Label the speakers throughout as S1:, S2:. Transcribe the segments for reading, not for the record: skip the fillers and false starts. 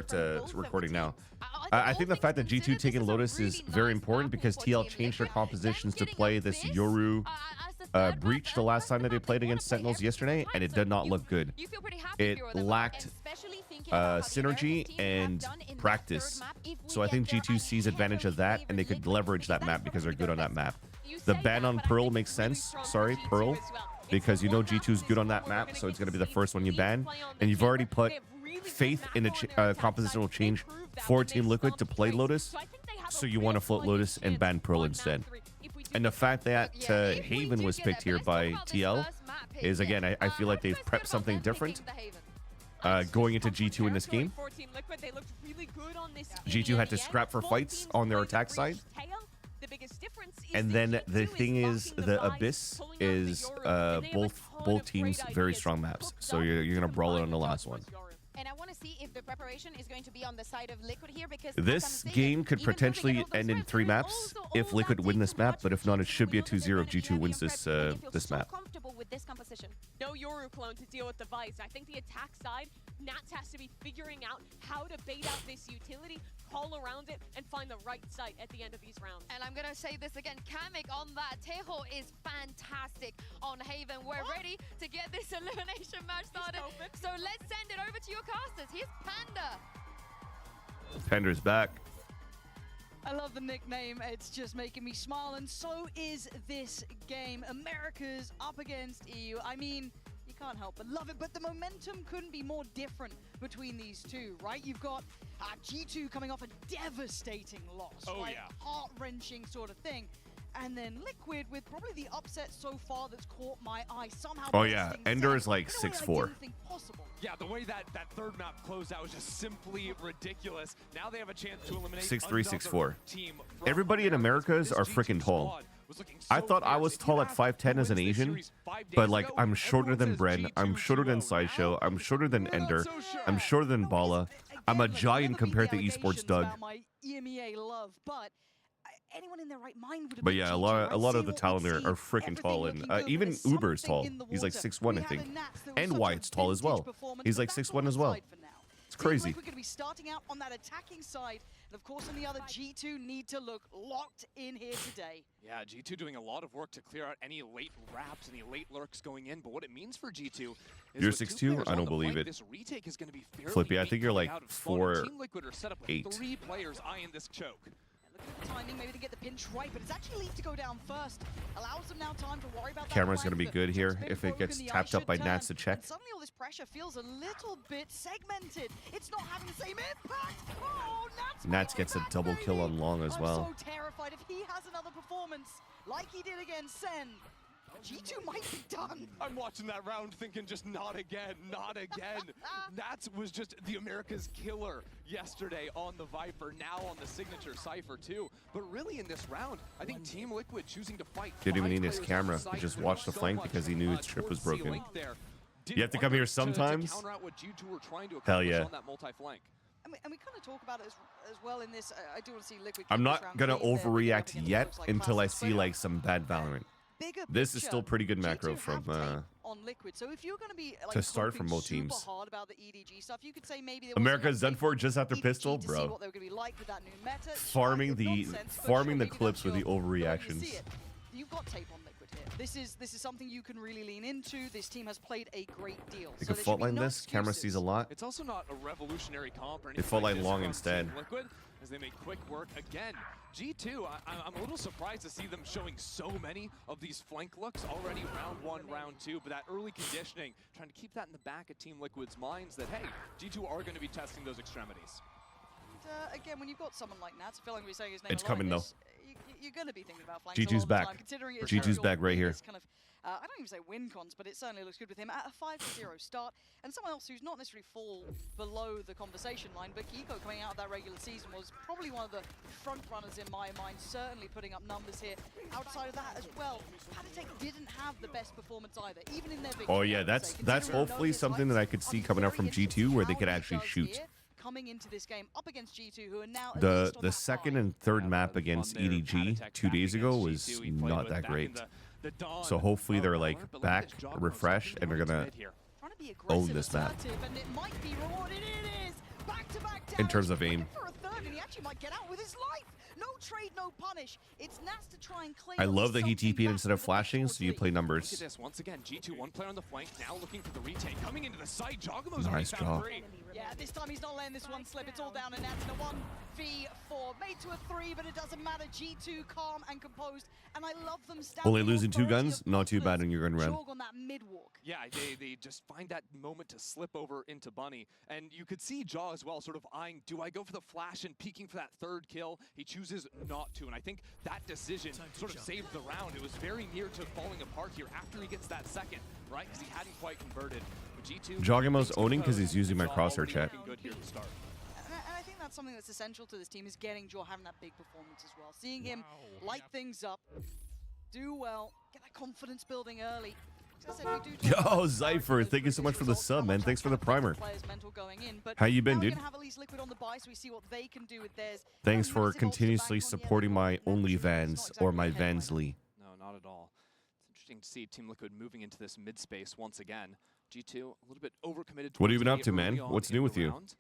S1: start recording now. I think the fact that G2 taking Lotus is very important because TL changed their compositions to play this Yoru Breach the last time that they played against Sentinels yesterday, and it did not look good. It lacked synergy and practice. So I think G2 sees advantage of that, and they could leverage that map because they're good on that map. The ban on Pearl makes sense. Sorry, Pearl. Because you know G2 is good on that map, so it's going to be the first one you ban. And you've already put faith in the compositional change for Team Liquid to play Lotus, so you want to float Lotus and ban Pearl instead. And the fact that Haven was picked here by TL is, again, I feel like they've prepped something different going into G2 in this game. G2 had to scrap for fights on their attack side. And then the thing is, the Abyss is both teams very strong maps. So you're gonna brawl it on the last one.
S2: And I want to see if the preparation is going to be on the side of Liquid here, because
S1: this game could potentially end in 3 maps if Liquid win this map, but if not, it should be a 2-0 if G2 wins this map.
S2: Comfortable with this composition.
S3: No Yoru clone to deal with the Vice. I think the attack side, Nats has to be figuring out how to bait out this utility, call around it, and find the right site at the end of these rounds.
S2: And I'm gonna say this again, Kamek on that. Tejo is fantastic on Haven. We're ready to get this elimination match started. So let's send it over to your casters. Here's Panda.
S1: Panda's back.
S4: I love the nickname. It's just making me smile, and so is this game. America's up against EU. I mean, you can't help but love it, but the momentum couldn't be more different between these two, right? You've got G2 coming off a devastating loss, right?
S5: Yeah.
S4: Heart-wrenching sort of thing. And then Liquid with probably the upset so far that's caught my eye. Somehow.
S1: Oh yeah, Ender is like 6'4".
S5: Yeah, the way that third map closed out was just simply ridiculous. Now they have a chance to eliminate
S1: 6'3", 6'4".
S5: team.
S1: Everybody in Americas are freaking tall. I thought I was tall at 5'10" as an Asian, but like I'm shorter than Bren, I'm shorter than Sideshow, I'm shorter than Ender, I'm shorter than Bala. I'm a giant compared to esports Doug.
S4: Anyone in their right mind would have.
S1: But yeah, a lot of the talent are freaking tall, and even Uber is tall. He's like 6'1", I think, and Wyatt's tall as well. He's like 6'1" as well. It's crazy.
S4: We're going to be starting out on that attacking side, and of course on the other, G2 need to look locked in here today.
S5: Yeah, G2 doing a lot of work to clear out any late wraps, any late lurks going in. But what it means for G2 is
S1: you're 6'2"? I don't believe it.
S5: This retake is going to be
S1: Flippy, I think you're like 4'8".
S5: 3 players eyeing this choke.
S4: Look at the timing, maybe to get the pinch right, but it's actually Leaf to go down first. Allows them now time to worry about that.
S1: Camera's going to be good here if it gets tapped up by Nats to check.
S4: And suddenly all this pressure feels a little bit segmented. It's not having the same impact. Oh,
S1: Nats gets a double kill on Long as well.
S4: I'm so terrified if he has another performance like he did against Sen. G2 might be done.
S5: I'm watching that round thinking just not again, not again. Nats was just the America's killer yesterday on the Viper, now on the signature Cypher too. But really in this round, I think Team Liquid choosing to fight.
S1: Didn't even need his camera. He just watched the flank because he knew his trip was broken. You have to come here sometimes? Hell yeah.
S4: And we kind of talk about it as well in this. I do want to see Liquid.
S1: I'm not going to overreact yet until I see like some bad Valorant. This is still pretty good macro from
S4: on Liquid. So if you're going to be like,
S1: to start from both teams.
S4: Hard about the EDG stuff, you could say maybe
S1: America's done for just after pistol, bro. Farming the clips with the overreactions.
S4: You've got tape on Liquid here. This is something you can really lean into. This team has played a great deal.
S1: You can fault line this. Camera sees a lot.
S5: It's also not a revolutionary comp or anything.
S1: They fault line Long instead.
S5: Liquid, as they make quick work again. G2, I'm a little surprised to see them showing so many of these flank looks already round 1, round 2, but that early conditioning, trying to keep that in the back of Team Liquid's minds that, hey, G2 are going to be testing those extremities.
S4: And, again, when you've got someone like Nats, I feel like we're saying his name.
S1: It's coming though.
S4: You're going to be thinking about flanks.
S1: G2's back. G2's back right here.
S4: Kind of, I don't even say win cons, but it certainly looks good with him at a 5-0 start. And someone else who's not necessarily fall below the conversation line, but Kiko coming out of that regular season was probably one of the front runners in my mind, certainly putting up numbers here. Outside of that as well, Panatek didn't have the best performance either, even in their big.
S1: Oh yeah, that's hopefully something that I could see coming out from G2 where they could actually shoot.
S4: Coming into this game up against G2, who are now
S1: the second and third map against EDG 2 days ago was not that great. So hopefully they're like back, refreshed, and they're gonna own this map.
S4: And it might be rewarded. It is
S1: in terms of aim.
S4: For a third, and he actually might get out with his life. No trade, no punish. It's Nats to try and clean.
S1: I love that he TP'd instead of
S4: back
S1: flashing, so you play
S5: Look at
S1: numbers.
S5: this once again. G2 one player on the flank, now looking for the retake. Coming into the site, Jogamo's
S1: Nice
S5: already
S1: draw.
S5: found three.
S4: Yeah, this time he's not letting this one slip. It's all down to Nats in a 1v4. Made to a 3, but it doesn't matter. G2 calm and composed, and I love them standing.
S1: Only losing 2
S4: authority
S1: guns,
S4: of
S1: not too bad
S4: confidence.
S1: in your gun run.
S4: Jog on that mid walk.
S5: Yeah, they just find that moment to slip over into Bunny. And you could see Jaw as well sort of eyeing, do I go for the flash and peeking for that third kill? He chooses not to, and I think that decision sort of saved the round. It was very near to falling apart here after he gets that second, right? Because he hadn't quite converted. But G2...
S1: Jogamo's owning because he's using my
S5: Jaw
S1: crosshair
S5: already
S1: chat.
S5: looking good here to start.
S4: And I think that's something that's essential to this team, is getting Jaw having that big performance as well. Seeing him light things up, do well, get that confidence building early. As I said, we do
S1: Yo,
S4: talk about
S1: Zypher, thank you so much for the
S4: results,
S1: sub,
S4: how
S1: man.
S4: much
S1: Thanks
S4: that
S1: for the
S4: can affect
S1: primer.
S4: players' mental going in, but
S1: How you been,
S4: now we're
S1: dude?
S4: gonna have at least Liquid on the buy, so we see what they can do with theirs.
S1: Thanks
S4: A
S1: for
S4: massive
S1: continuously
S4: ulti bank on the
S1: supporting
S4: end
S1: my
S4: of the
S1: only
S4: Neptune.
S1: Vans
S4: It's not
S1: or my
S4: exactly the headline.
S1: Vansley.
S5: No, not at all. It's interesting to see Team Liquid moving into this mid space once again. G2 a little bit overcommitted.
S1: What have you
S5: towards
S1: been
S5: A
S1: up to, man?
S5: early on
S1: What's
S5: in
S1: new
S5: the
S1: with you?
S5: round.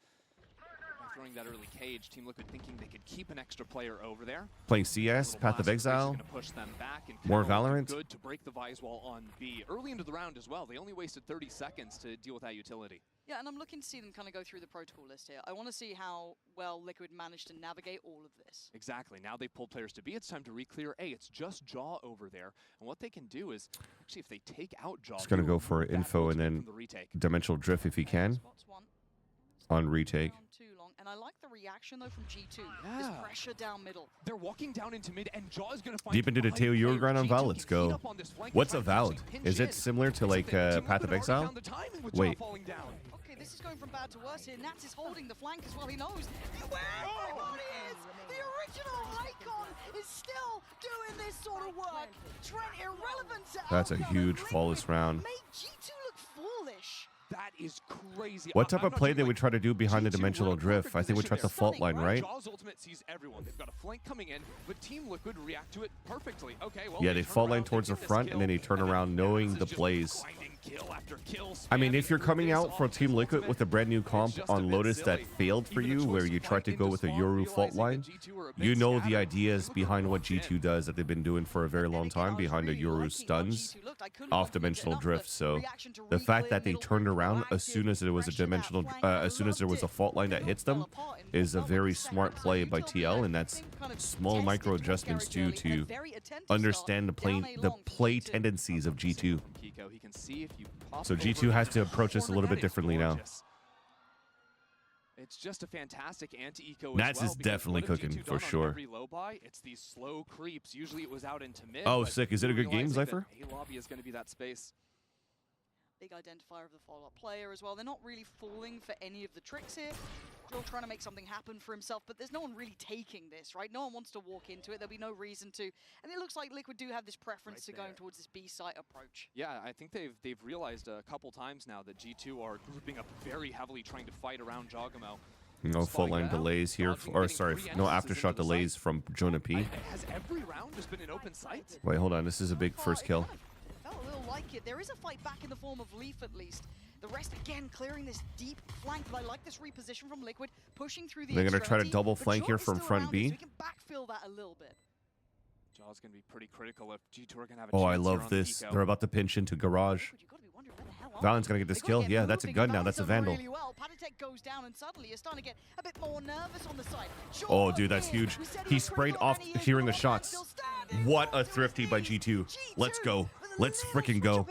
S5: By throwing that early cage, Team Liquid thinking they could keep an extra player over there.
S1: Playing CS, Path of Exile.
S5: Push them back and
S1: More
S5: Kyle looking
S1: Valorant?
S5: Good to break the Vise wall on B. Early into the round as well. They only wasted 30 seconds to deal with that utility.
S4: Yeah, and I'm looking to see them kind of go through the protocol list here. I want to see how well Liquid managed to navigate all of this.
S5: Exactly. Now they've pulled players to B. It's time to re-clear A. It's just Jaw over there. And what they can do is, actually, if they take out Jaw,
S1: Just gonna
S5: they
S1: go
S5: will
S1: for
S5: remove that
S1: info and
S5: ultimate
S1: then
S5: from the retake.
S1: Dimensional Drift if he can
S4: Spots one.
S1: on retake.
S4: Down too long. And I like the reaction though from G2. This
S5: Yeah.
S4: pressure down middle.
S5: They're walking down into mid, and Jaw is going to find
S1: Deep into the
S5: five
S1: tail, you were
S5: players.
S1: grind on
S5: G2
S1: Val.
S5: can
S1: Let's
S5: heat
S1: go.
S5: up on this flank and
S1: What's
S5: try
S1: a
S5: to
S1: Val?
S5: actually pinch
S1: Is it
S5: in.
S1: similar to
S5: Except
S1: like
S5: that Team
S1: Path of
S5: Liquid already
S1: Exile?
S5: found the timing with
S1: Wait.
S5: Jaw falling down.
S4: Okay, this is going from bad to worse here. Nats is holding the flank as well. He knows where everybody is. The original icon is still doing this sort of work. Trent, irrelevant to
S1: That's a
S4: outcome,
S1: huge
S4: and
S1: flawless
S4: Liquid
S1: round.
S4: made G2 look foolish.
S5: That is crazy.
S1: What type
S5: I'm
S1: of
S5: not
S1: play
S5: joking,
S1: they
S5: like,
S1: would try to do behind the
S5: G2 were
S1: dimensional
S5: in a
S1: drift?
S5: perfect
S1: I think we
S5: position
S1: tried the
S5: there.
S1: fault
S4: Stunning,
S1: line,
S4: right?
S1: right?
S5: Jaw's ultimate sees everyone. They've got a flank coming in, but Team Liquid react to it perfectly. Okay, well,
S1: Yeah, they
S5: turn
S1: fault line
S5: around,
S1: towards
S5: they
S1: the
S5: get this
S1: front, and then they
S5: kill,
S1: turn
S5: and then
S1: around
S5: Nats
S1: knowing
S5: is
S1: the
S5: just
S1: plays.
S5: grinding kill after kill,
S1: I mean, if
S5: spamming
S1: you're
S5: through
S1: coming
S5: this
S1: out for
S5: off
S1: Team
S5: his
S1: Liquid
S5: ultimate,
S1: with a brand new
S5: it's
S1: comp
S5: just a
S1: on
S5: bit
S1: Lotus that
S5: silly.
S1: failed for
S5: Even a
S1: you,
S5: choice
S1: where
S5: to
S1: you tried to
S5: fight
S1: go
S5: into
S1: with a
S5: spawn,
S1: Yoru fault
S5: realizing
S1: line,
S5: that G2 were a bit
S1: you know the
S5: scattered.
S1: ideas
S5: Team Liquid
S1: behind what
S5: locked in.
S1: G2 does that they've been doing for a very long time behind a Yoru stuns off dimensional drift. So the fact that they turned around as soon as there was a dimensional, as soon as there was a fault line that hits them, is a very smart play by TL, and that's small micro adjustments too to understand the play tendencies of G2.
S5: Kiko, he can see if you pop
S1: So
S5: over
S1: G2 has
S5: into
S1: to
S5: the
S1: approach this a
S5: corner,
S1: little
S5: that
S1: bit
S5: is
S1: differently now.
S5: gorgeous. It's just a fantastic anti-eco
S1: Nats
S5: as well,
S1: is
S5: because
S1: definitely
S5: what have
S1: cooking,
S5: G2
S1: for
S5: done on
S1: sure.
S5: every low buy? It's these slow creeps. Usually it was out into mid.
S1: Oh,
S5: but
S1: sick. Is it a good game,
S5: realizing that
S1: Zypher?
S5: A lobby is going to be that space.
S4: Big identifier of the follow-up player as well. They're not really falling for any of the tricks here. Joel trying to make something happen for himself, but there's no one really taking this, right? No one wants to walk into it. There'll be no reason to. And it looks like Liquid do have this preference to going towards this B site approach.
S5: Yeah, I think they've realized a couple times now that G2 are grouping up very heavily, trying to fight around Jogamo.
S1: No full line delays here, or sorry, no aftershock delays from Jonah P.
S5: Has every round just been an open sight?
S1: Wait, hold on. This is a big first kill.
S4: Felt a little like it. There is a fight back in the form of Leaf at least. The rest again clearing this deep flank, but I like this reposition from Liquid, pushing through the
S1: They're gonna try to
S4: extremity,
S1: double
S4: but
S1: flank
S4: Joel
S1: here
S4: is
S1: from
S4: still
S1: front
S4: around
S1: B.
S4: it, so we can backfill that a little bit.
S5: Jaw's going to be pretty critical if G2 are going to have a
S1: Oh,
S5: chance
S1: I
S5: here
S1: love
S5: on the
S1: this.
S5: eco.
S1: They're about to pinch into garage.
S4: Liquid, you gotta be wondering where the hell are
S1: Valen's
S4: they?
S1: gonna get this
S4: They
S1: kill.
S4: gotta get
S1: Yeah, that's a
S4: moving,
S1: gun
S4: and
S1: now. That's a
S4: Valen's done
S1: vandal.
S4: Really well. Patatek goes down, and suddenly you're starting to get a bit more nervous on the side.
S1: Oh,
S4: Joel
S1: dude, that's
S4: in.
S1: huge.
S4: We said
S1: He
S4: was
S1: sprayed
S4: critical,
S1: off
S4: and he is
S1: hearing the
S4: still
S1: shots.
S4: standing.
S1: What a thrifty by G2. Let's go. Let's freaking go.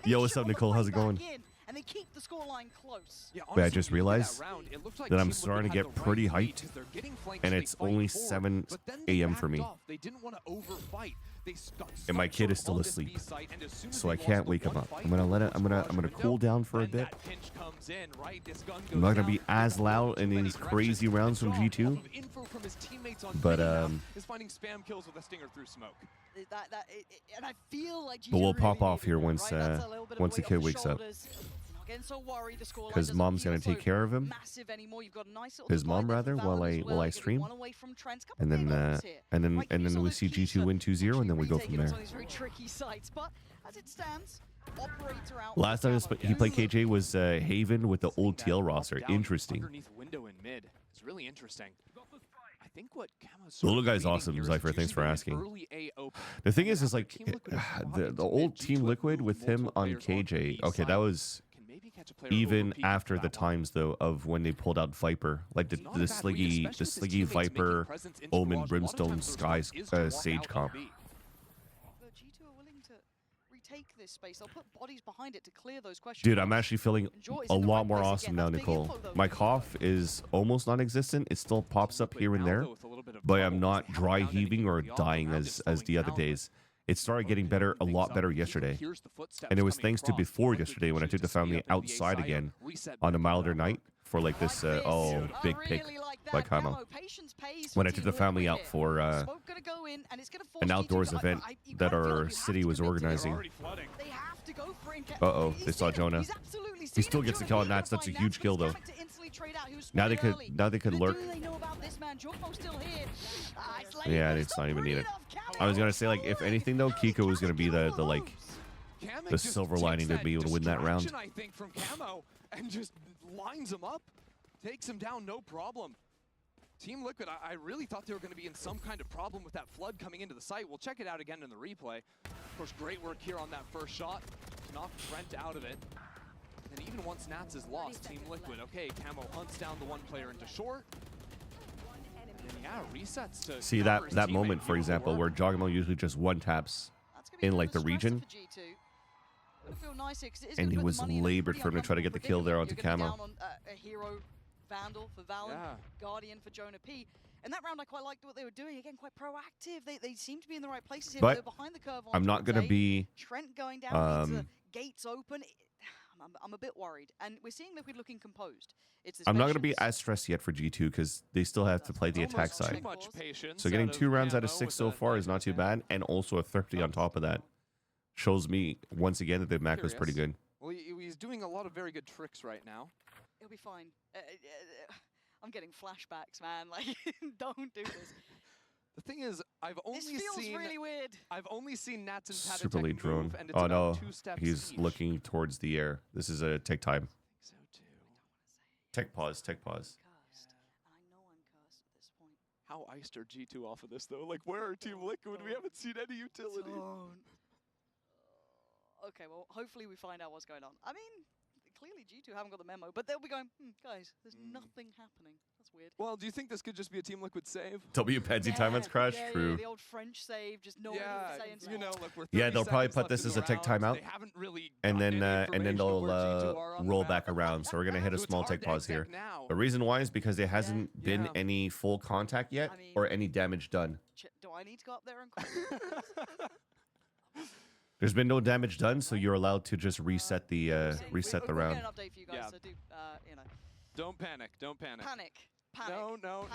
S1: Yo, what's up, Nicole? How's it going?
S4: And they keep the scoreline close.
S5: Yeah,
S1: Wait, I
S5: honestly,
S1: just
S5: when you look at
S1: realized
S5: that round, it looked like
S1: that I'm
S5: Team Liquid
S1: starting to
S5: had
S1: get
S5: the
S1: pretty
S5: right lead,
S1: hyped,
S5: 'cause they're getting flanked
S1: and
S5: they
S1: it's
S5: fight
S1: only
S5: forward,
S1: 7
S5: but then they
S1: a.m. for
S5: backed
S1: me.
S5: off. They didn't want to overfight. They got
S1: And my
S5: stuck
S1: kid is
S5: sort
S1: still
S5: of on this
S1: asleep,
S5: B site, and as soon as
S1: so
S5: they
S1: I
S5: lost
S1: can't
S5: the
S1: wake him
S5: one
S1: up.
S5: fight,
S1: I'm gonna let it. I'm gonna
S5: window,
S1: cool down for a
S5: then
S1: bit.
S5: that pinch comes in, right? This gun goes
S1: I'm not gonna
S5: down,
S1: be as
S5: and
S1: loud
S5: too
S1: in
S5: many
S1: these
S5: directions.
S1: crazy rounds from
S5: Jaw,
S1: G2,
S5: off of info from his teammates on
S1: but
S5: B now, is finding spam kills with a stinger through smoke.
S4: And I feel like
S1: But we'll
S4: G2
S1: pop
S4: really
S1: off
S4: needed
S1: here
S4: that,
S1: once,
S4: right? That's a little bit of
S1: once the
S4: weight
S1: kid
S4: off
S1: wakes up.
S4: shoulders. Not getting so worried, the scoreline
S1: 'Cause
S4: doesn't
S1: mom's
S4: feel
S1: gonna take
S4: so
S1: care of him.
S4: massive anymore. You've got a nice little
S1: His
S4: divide
S1: mom,
S4: there
S1: rather,
S4: for
S1: while
S4: Valens
S1: I
S4: as
S1: while
S4: well.
S1: I
S4: You're getting
S1: stream,
S4: one away from Trent's. Couple
S1: and then
S4: big options here.
S1: and then
S4: Like
S1: and
S4: you
S1: then
S4: saw
S1: we
S4: those
S1: see
S4: Keisha
S1: G2 win 2-0, and then we go
S4: actually
S1: from there.
S4: retaking some of these very tricky sites, but as it stands, Operator out.
S1: Last time he played KJ was Haven with the old TL roster. Interesting.
S5: Underneath window in mid. It's really interesting. I think what Camo's
S1: The little
S5: sort of
S1: guy's awesome,
S5: reading here is
S1: Zypher.
S5: it's
S1: Thanks for
S5: usually
S1: asking.
S5: an early A open.
S1: The thing
S5: And
S1: is
S5: now
S1: like
S5: Team Liquid have gone
S1: the
S5: into
S1: old
S5: mid.
S1: Team
S5: G2 have
S1: Liquid
S5: moved
S1: with him
S5: multiple
S1: on
S5: players onto
S1: KJ.
S5: B
S1: Okay, that
S5: side.
S1: was
S5: Can maybe catch a player
S1: even
S5: overpeak
S1: after the
S5: that one.
S1: times though of when they pulled out Viper, like the
S5: It's not a bad read,
S1: Sliggy,
S5: especially with his
S1: Sliggy
S5: teammates making
S1: Viper,
S5: presence into
S1: Omen,
S5: garage. A lot of
S1: Brimstone,
S5: times the
S1: Skies,
S5: response is to walk
S1: Sage
S5: out
S1: comp.
S5: on B.
S4: But G2 are willing to retake this space. They'll put bodies behind it to clear those questions.
S1: Dude, I'm actually feeling
S4: Enjoy is
S1: a
S4: in the
S1: lot
S4: right
S1: more
S4: place
S1: awesome
S4: again.
S1: now,
S4: That's big
S1: Nicole.
S4: info, though,
S1: My
S4: for
S1: cough is almost non-existent. It still pops up
S5: Liquid
S1: here and
S5: now,
S1: there,
S5: though, with a little bit of
S1: but
S5: trouble
S1: I'm
S5: because
S1: not
S5: they haven't
S1: dry
S5: found
S1: heaving
S5: anything
S1: or
S5: early on.
S1: dying
S5: Round
S1: as
S5: is
S1: the
S5: slowing
S1: other
S5: down,
S1: days. It started
S5: but
S1: getting better, a
S5: things
S1: lot
S5: up.
S1: better
S5: Kiko
S1: yesterday.
S5: hears the footsteps
S1: And it was
S5: coming
S1: thanks to
S5: across.
S1: before
S5: Liquid
S1: yesterday when I
S5: chooses
S1: took the
S5: to speed
S1: family
S5: up into the A
S1: outside
S5: side,
S1: again
S5: reset
S1: on a
S5: back
S1: milder
S5: down low.
S1: night for like this big pick by Camo. When I took the family out for an outdoors event that our city was organizing. Uh-oh, they saw Jonah. He still gets the kill on Nats. That's a huge kill though. Now they could lurk. Yeah, it's not even needed. I was gonna say, like, if anything though, Kiko was gonna be the like
S5: Kamek
S1: the
S5: just
S1: silver
S5: takes
S1: lining to
S5: that
S1: be able to win that round.
S5: distraction, I think, from Camo and just lines him up, takes him down, no problem. Team Liquid, I really thought they were going to be in some kind of problem with that flood coming into the site. We'll check it out again in the replay. Of course, great work here on that first shot. Knocked Trent out of it. And even once Nats is lost, Team Liquid, okay, Camo hunts down the one player into short. And yeah, resets to
S1: See
S5: cover his
S1: that
S5: teammate.
S1: moment, for
S5: Beautiful
S1: example,
S5: work.
S1: where Jogamo usually just one taps in like the region, and it was labored for him to try to get the kill there onto Camo.
S4: A hero Vandal for Valen,
S5: Yeah.
S4: Guardian for Jonah P. And that round, I quite liked what they were doing. Again, quite proactive. They seem to be in the right places here.
S1: But
S4: They're behind the curve.
S1: I'm not gonna be
S4: Trent going down, needs the gates open. I'm a bit worried, and we're seeing Liquid looking composed. It's this
S1: I'm not going to be
S4: patience.
S1: as stressed yet for G2 because they still have to play the attack
S4: Almost
S1: side.
S5: Too much patience
S1: So getting
S5: out
S1: 2 rounds out of
S5: Camo
S1: 6
S5: with
S1: so
S5: a
S1: far is not too bad, and also a 30 on top of that shows me once again that the macro is pretty good.
S5: Well, he's doing a lot of very good tricks right now.
S4: It'll be fine. I'm getting flashbacks, man. Like, don't do this.
S5: The thing is, I've only
S4: This feels
S5: seen
S4: really weird.
S5: I've only seen Nats and
S1: Super
S5: Patatech
S1: lead
S5: move,
S1: drone.
S5: and it's
S1: Oh
S5: about
S1: no,
S5: 2 steps
S1: he's
S5: each.
S1: looking towards the air. This is a tech time.
S5: I think so too.
S1: Tech pause, tech pause.
S4: Cursed. And I know I'm cursed at this point.
S5: How iced are G2 off of this though? Like, where are Team Liquid? We haven't seen any utility.
S4: Don't. Okay, well, hopefully we find out what's going on. I mean, clearly G2 haven't got the memo, but they'll be going, guys, there's nothing happening. That's weird.
S5: Well, do you think this could just be a Team Liquid save?
S1: W Pansy time that's crashed.
S4: Yeah,
S1: True.
S4: the old French save, just no
S5: Yeah,
S4: one saying
S5: you know, look, we're
S1: Yeah,
S5: 30
S1: they'll probably
S5: seconds
S1: put
S5: left
S1: this
S5: in
S1: as
S5: the
S1: a tech
S5: round.
S1: timeout,
S5: They haven't really
S1: and
S5: gotten
S1: then
S5: any information
S1: they'll
S5: of where G2 are on the
S1: roll
S5: map.
S1: back around. So we're gonna hit a
S5: So it's
S1: small
S5: hard
S1: tech
S5: to
S1: pause here.
S5: exec now.
S1: The reason why is because there hasn't been
S5: Yeah.
S1: any full contact yet
S4: I mean-
S1: or any damage done.
S4: Do I need to go up there and call?
S1: There's been no damage done, so you're allowed to just reset the reset the
S4: We'll
S1: round.
S4: get an update for you guys,
S5: Yeah.
S4: so do, you know.
S5: Don't panic. Don't panic.
S4: Panic. Panic.
S5: No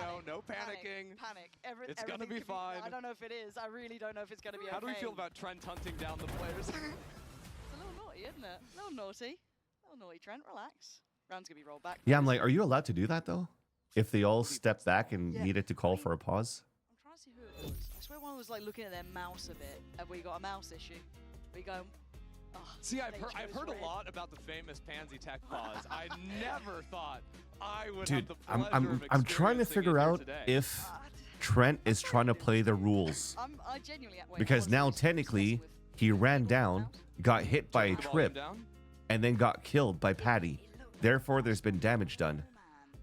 S4: panic,
S5: panicking.
S4: Panic.
S5: It's gonna
S4: everything
S5: be
S4: could
S5: fine.
S4: I don't know if it is. I really don't know if it's gonna be okay.
S5: How do we feel about Trent hunting down the players?
S4: It's a little naughty, isn't it? A little naughty. A little naughty, Trent. Relax. Round's gonna be rolled back.
S1: Yeah, I'm like, are you allowed to do that though? If they all step back and
S4: Yeah,
S1: needed to call for a pause?
S4: I'm trying to see who it was. I swear one was like looking at their mouse a bit. Have we got a mouse issue? We go. Oh,
S5: See, I've
S4: nature
S5: heard
S4: is
S5: a
S4: weird.
S5: lot about the famous Pansy Tech pause. I never thought I would
S1: Dude,
S5: have the pleasure of
S1: I'm trying to
S5: experiencing
S1: figure
S5: it here
S1: out
S5: today.
S1: if
S4: Ah,
S1: Trent is trying to play the rules.
S4: I genuinely wait,
S1: Because
S4: honestly,
S1: now
S4: just
S1: technically
S4: messing with
S1: he ran
S4: the
S1: down,
S4: mouse.
S1: got hit by a
S5: Turn the volume
S1: trip,
S5: down.
S1: and then got killed by Patty. Therefore, there's been damage done.
S4: Oh, man.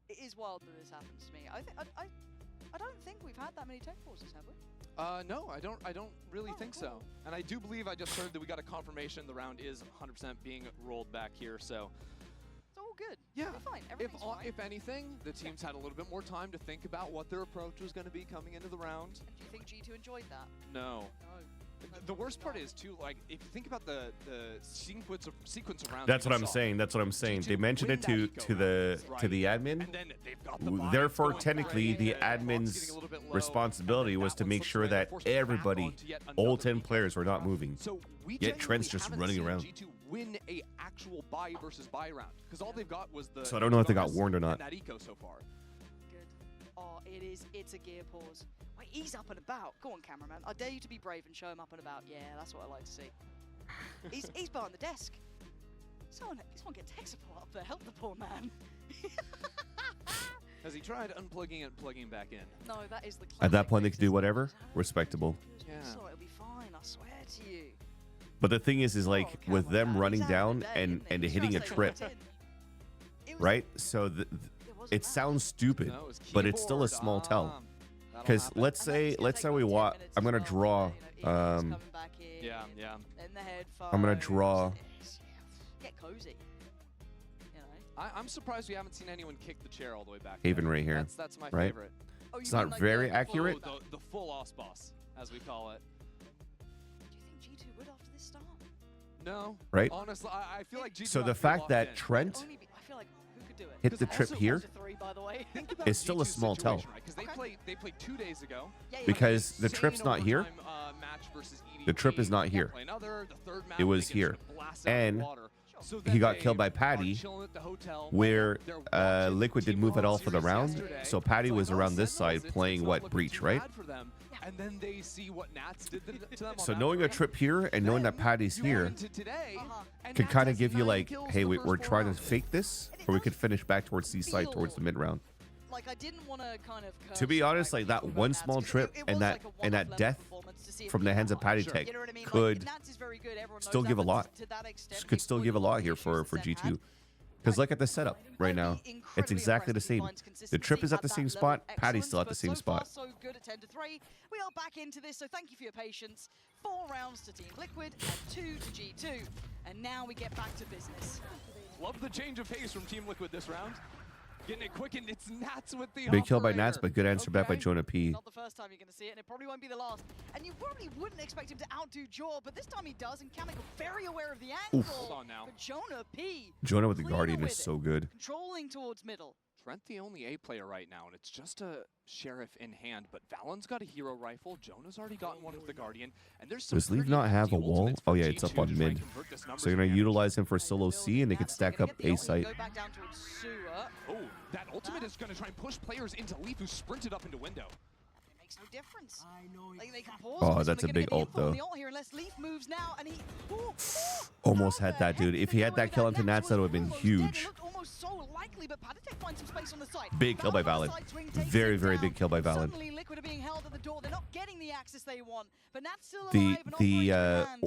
S4: It is wild that this happens to me. I don't think we've had that many tech pauses, have we?
S5: No, I don't really
S4: Oh,
S5: think so.
S4: cool.
S5: And I do believe I just heard that we got a confirmation the round is 100% being rolled back here. So
S4: It's all good.
S5: yeah,
S4: It'll be fine. Everything's fine.
S5: if anything, the teams had a little bit more time to think about what their approach was going to be coming into the round.
S4: And do you think G2 enjoyed that?
S5: No.
S4: No.
S5: The worst part is too, like, if you think about the sequence of rounds.
S1: That's
S5: we
S1: what I'm
S5: saw,
S1: saying. That's what I'm saying. They
S5: G2
S1: mentioned
S5: win
S1: it to
S5: that
S1: to the
S5: eco round,
S1: to the
S5: right?
S1: admin.
S5: And then they've got the bias
S1: Therefore,
S5: going
S1: technically,
S5: crazy,
S1: the
S5: the clock's
S1: admin's
S5: getting a little bit low,
S1: responsibility
S5: and then
S1: was
S5: that
S1: to
S5: one
S1: make
S5: slips
S1: sure
S5: away,
S1: that
S5: forces them back
S1: everybody,
S5: onto yet
S1: all
S5: another
S1: 10
S5: eco
S1: players, were not
S5: round.
S1: moving.
S5: So we
S1: Yet
S5: genuinely
S1: Trent's just
S5: haven't
S1: running
S5: seen
S1: around.
S5: G2 win a actual buy versus buy round because all they've got was the.
S1: So I don't know if they got
S5: bonus
S1: warned or
S5: and
S1: not.
S5: That eco so far.
S4: Good. Oh, it is. It's a gear pause. Wait, he's up and about. Go on, cameraman. I dare you to be brave and show him up and about. Yeah, that's what I like to see. He's behind the desk. Someone get tech support up there. Help the poor man.
S5: Has he tried unplugging it and plugging back in?
S4: No, that is the
S1: At that
S4: classic
S1: point, they
S4: fix,
S1: could do
S4: isn't it?
S1: whatever. Respectable.
S5: Yeah.
S4: So it'll be fine, I swear to you.
S1: But the thing is like
S4: Oh,
S1: with
S4: come
S1: them
S4: on,
S1: running
S4: he's having
S1: down
S4: a day,
S1: and
S4: isn't he? He's
S1: hitting a
S4: trying to
S1: trip,
S4: stay locked in. It was-
S1: right? So
S4: it wasn't
S1: it
S4: bad.
S1: sounds stupid,
S5: No, it was
S1: but it's still a
S5: keyboard.
S1: small tell.
S5: That'll
S1: Because
S5: happen.
S1: let's
S4: And then
S1: say
S4: it's gonna take
S1: we
S4: about 10
S1: watch.
S4: minutes
S1: I'm gonna
S4: as well,
S1: draw.
S4: you know, Eagles coming back in,
S5: Yeah, yeah.
S4: in the headphones.
S1: I'm gonna draw.
S4: Get cozy. You know.
S5: I'm surprised we haven't seen anyone kick the chair all the way back.
S1: Haven
S5: there.
S1: right here,
S5: That's my
S1: right?
S5: favorite.
S4: Oh,
S1: It's
S4: you mean
S1: not
S4: like
S1: very
S4: the
S1: accurate.
S4: full-
S5: The full os boss, as we call it.
S4: Do you think G2 would after this start?
S5: No.
S1: Right?
S5: Honestly, I feel like G2
S1: So the
S5: have to
S1: fact
S5: lock
S1: that
S5: in.
S1: Trent
S4: Only be, I feel like who could do it?
S1: hit the
S5: Because
S1: trip
S5: also
S1: here
S4: To 3, by the way.
S5: Think about
S1: is still a
S5: G2's
S1: small tell.
S5: situation, right? 'Cause
S4: Okay.
S5: they played 2 days ago.
S4: Yeah, yeah,
S1: Because
S5: Had
S1: the
S5: an
S1: trip's
S5: insane
S1: not here.
S5: overtime, match versus
S1: The trip
S5: EDG.
S1: is not here.
S5: Play another, the third match,
S1: It was
S5: they get
S1: here.
S5: just blasted out of
S1: And
S5: the water. So
S1: he
S5: then
S1: got
S5: they
S1: killed by
S5: are
S1: Patty,
S5: chilling at the hotel.
S1: where
S5: They're watching
S1: Liquid didn't
S5: Team
S1: move at all
S5: World
S1: for the
S5: Series
S1: round.
S5: yesterday.
S1: So Patty
S5: It's
S1: was
S5: like,
S1: around
S5: oh,
S1: this
S5: Sentinels,
S1: side playing
S5: it's
S1: what,
S5: not
S1: Breach,
S5: looking too
S1: right?
S5: bad for them. And then they see what Nats did to them on
S1: So
S5: that
S1: knowing a
S5: round.
S1: trip here and knowing that
S5: Then
S1: Patty's
S5: you go
S1: here
S5: into today, and
S1: could
S5: Nats
S1: kind of
S5: has
S1: give you
S5: 9
S1: like,
S5: kills
S1: hey,
S5: in the
S1: we're
S5: first 4
S1: trying to
S5: rounds.
S1: fake this, or we could finish back towards C side towards the mid round.
S4: Like I didn't want to kind of.
S1: To be honest, like that one small trip and that death from the hands of Patty
S4: Sure.
S1: Tech
S4: You know what I mean?
S1: could
S4: Like, Nats is very good, everyone
S1: still
S4: knows
S1: give
S4: that,
S1: a
S4: but
S1: lot.
S4: to that extent,
S1: Could
S4: it
S1: still
S4: would
S1: give a
S4: not
S1: lot
S4: be
S1: here
S4: issues
S1: for
S4: that Sen
S1: G2.
S4: had.
S1: Because look at the setup right now.
S4: I'd be
S1: It's
S4: incredibly
S1: exactly the
S4: impressed if he
S1: same.
S4: finds
S1: The trip is at the
S4: consistency
S1: same
S4: that level
S1: spot.
S4: of
S1: Patty's still at the
S4: excellence,
S1: same
S4: but so far,
S1: spot.
S4: so good at 10-3. We are back into this, so thank you for your patience. 4 rounds to Team Liquid and 2 to G2. And now we get back to business.
S5: Love the change of pace from Team Liquid this round. Getting it quick, and it's Nats with the
S1: Big kill by Nats,
S5: operator.
S1: but good answer back by
S5: Okay.
S1: Jonah P.
S4: Not the first time you're going to see it, and it probably won't be the last. And you probably wouldn't expect him to outdo Jaw, but this time he does, and Kamek very aware of the angle.
S5: Hold on now.
S4: But Jonah P.
S1: Jonah with the
S4: cleaner
S1: Guardian
S4: with
S1: is
S4: it,
S1: so good.
S4: Controlling towards middle.
S5: Trent the only A player right now, and it's just a Sheriff in hand, but Valen's got a hero rifle, Jonah's already gotten one with the Guardian, and there's some
S1: Does Leaf
S5: pretty
S1: not have a
S5: empty
S1: wall?
S5: ultimates
S1: Oh
S5: for
S1: yeah, it's up
S5: G2
S1: on
S5: to try and
S1: mid.
S5: convert this numbers
S1: So you're going to
S5: advantage.
S1: utilize him for solo C, and they could stack up A site.
S4: Go back down towards Sewer.
S5: Oh, that ultimate is going to try and push players into Leaf, who sprinted up into window.
S4: It makes no difference. Like, they can pause
S1: Oh,
S4: on this
S1: that's
S4: one.
S1: a
S4: They're
S1: big
S4: gonna
S1: ult,
S4: get the info on
S1: though.
S4: the ult here unless Leaf moves now, and he
S1: Almost
S4: How
S1: had
S4: the
S1: that, dude.
S4: heck
S1: If
S4: did
S1: he
S4: they
S1: had
S4: get
S1: that
S4: away
S1: kill
S4: with
S1: onto
S4: that?
S1: Nats, that would have been
S4: Almost dead. It
S1: huge.
S4: looked almost so likely, but Patatek finds some space on the side.
S1: Big kill by
S4: Valen on the
S1: Valen.
S4: side swing takes
S1: Very,
S4: it
S1: very
S4: down.
S1: big kill by Valen.
S4: Suddenly Liquid are being held at the door. They're not getting the access they want, but Nats still alive.
S1: The
S4: and operator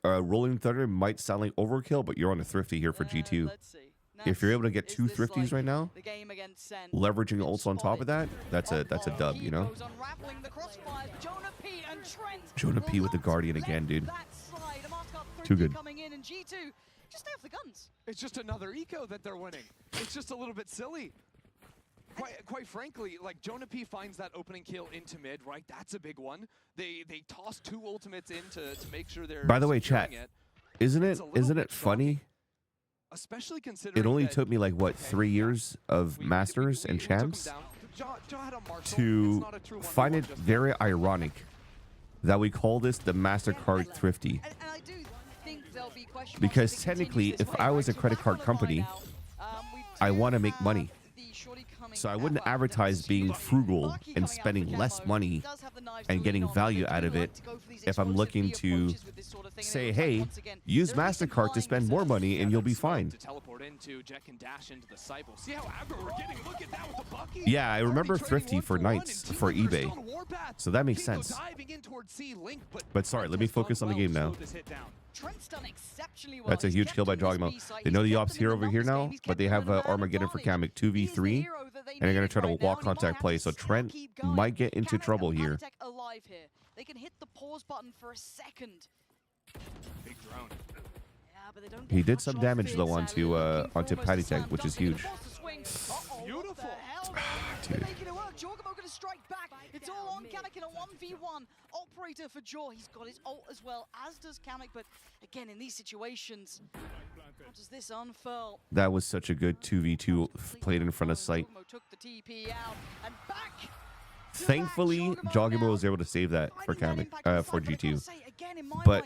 S4: in hand.
S1: Rolling Thunder might sound like overkill, but you're on a thrifty here for G2.
S4: Let's see.
S1: If you're able to get
S4: Nats,
S1: 2
S4: is this
S1: thrifties
S4: like
S1: right now,
S4: the game against Sen?
S1: leveraging ults on top of that, that's a dub, you know?
S4: Goes unraveling the crossfire. Jonah P and Trent
S1: Jonah P with the
S4: will
S1: Guardian
S4: not
S1: again,
S4: let
S1: dude.
S4: that slide. A Master Card
S1: Too
S4: 3
S1: good.
S4: coming in, and G2 just stay off the guns.
S5: It's just another eco that they're winning. It's just a little bit silly. Quite frankly, like Jonah P finds that opening kill into mid, right? That's a big one. They toss 2 ultimates in to make sure they're
S1: By the way,
S5: securing
S1: chat,
S5: it.
S1: Isn't
S5: It's
S1: it
S5: a little
S1: isn't
S5: bit
S1: it funny?
S5: Especially considering
S1: It only
S5: that
S1: took me like what 3 years of Masters and
S5: took 'em
S1: Champs
S5: down. Jaw had a Marshall. It's
S1: to
S5: not a true
S1: find it
S5: 1v1 just
S1: very
S5: yet.
S1: ironic that we call this the MasterCard Thrifty.
S4: And I do think there'll be question marks
S1: Because
S4: if it
S1: technically,
S4: continues this
S1: if
S4: way,
S1: I was
S4: right?
S1: a
S4: So
S1: credit
S4: back
S1: card
S4: on the
S1: company,
S4: buy now, we
S1: I
S4: do
S1: want to make
S4: have
S1: money.
S4: the shorty coming
S1: So I
S4: out.
S1: wouldn't
S4: Well,
S1: advertise being
S4: Bucky
S1: frugal
S4: coming
S1: and
S4: out for
S1: spending less
S4: camo.
S1: money
S4: Does have the knives to
S1: and
S4: lean
S1: getting
S4: on, but
S1: value
S4: they
S1: out
S4: do
S1: of
S4: like
S1: it
S4: to go for these
S1: if I'm
S4: explosive
S1: looking
S4: B
S1: to
S4: approaches with this sort of thing, and
S1: say,
S4: it looks like
S1: hey,
S4: once again,
S1: use
S4: they're at least
S1: MasterCard to
S4: implying
S1: spend more
S4: themselves.
S1: money and you'll be
S5: That's slow
S1: fine.
S5: To teleport into, Jack can dash into the site. We'll see how aggro we're getting. Look at that with the Bucky.
S1: Yeah, I remember
S5: Already trading
S1: Thrifty
S5: 1
S1: for
S5: one,
S1: Knights
S5: and
S1: for
S5: Team Liquid are
S1: eBay.
S5: still on a warpath.
S1: So that makes
S5: Kingo
S1: sense.
S5: diving in towards C Link,
S1: But sorry,
S5: Trent
S1: let me
S5: has done
S1: focus on the
S5: well to
S1: game now.
S5: slow this hit down.
S4: Trent's done exceptionally well.
S1: That's a
S4: He's
S1: huge
S4: kept
S1: kill by
S4: them in this
S1: Dogmo.
S4: B site.
S1: They know
S4: He's
S1: the
S4: kept
S1: ops
S4: them
S1: here
S4: in
S1: over
S4: the
S1: here
S4: numbers
S1: now,
S4: game. He's
S1: but
S4: kept
S1: they
S4: them
S1: have
S4: in an
S1: Armageddon for
S4: advantage.
S1: Kamek
S4: He's the
S1: 2v3,
S4: hero that they
S1: and they're going to
S4: needed
S1: try to
S4: right now,
S1: wall
S4: and he might
S1: contact
S4: have
S1: play.
S4: to
S1: So
S4: still
S1: Trent
S4: keep going.
S1: might get into
S4: Kamek
S1: trouble
S4: and
S1: here.
S4: Patatek alive here. They can hit the pause button for a second.
S5: Big drone.
S4: Yeah, but they don't
S1: He
S4: get
S1: did
S4: much
S1: some
S4: off
S1: damage
S4: it,
S1: though
S4: sadly.
S1: onto
S4: Looking for
S1: onto
S4: almost a
S1: Patty
S4: slam
S1: Tech, which
S4: dunk.
S1: is
S4: They're gonna
S1: huge.
S4: force the swing. Uh-oh, what
S5: Beautiful.
S4: the hell?
S1: Dude.
S4: They're making it work. Jorgamo gonna strike back. It's all on Kamek in a 1v1. Operator for Jaw. He's got his ult as well, as does Kamek. But again, in these situations, how does this unfurl?
S1: That was such a good 2v2 played in front of sight.
S4: Jorgamo took the TP out and back.
S1: Thankfully, Jogimo was able to save that for Kamek, for G2. But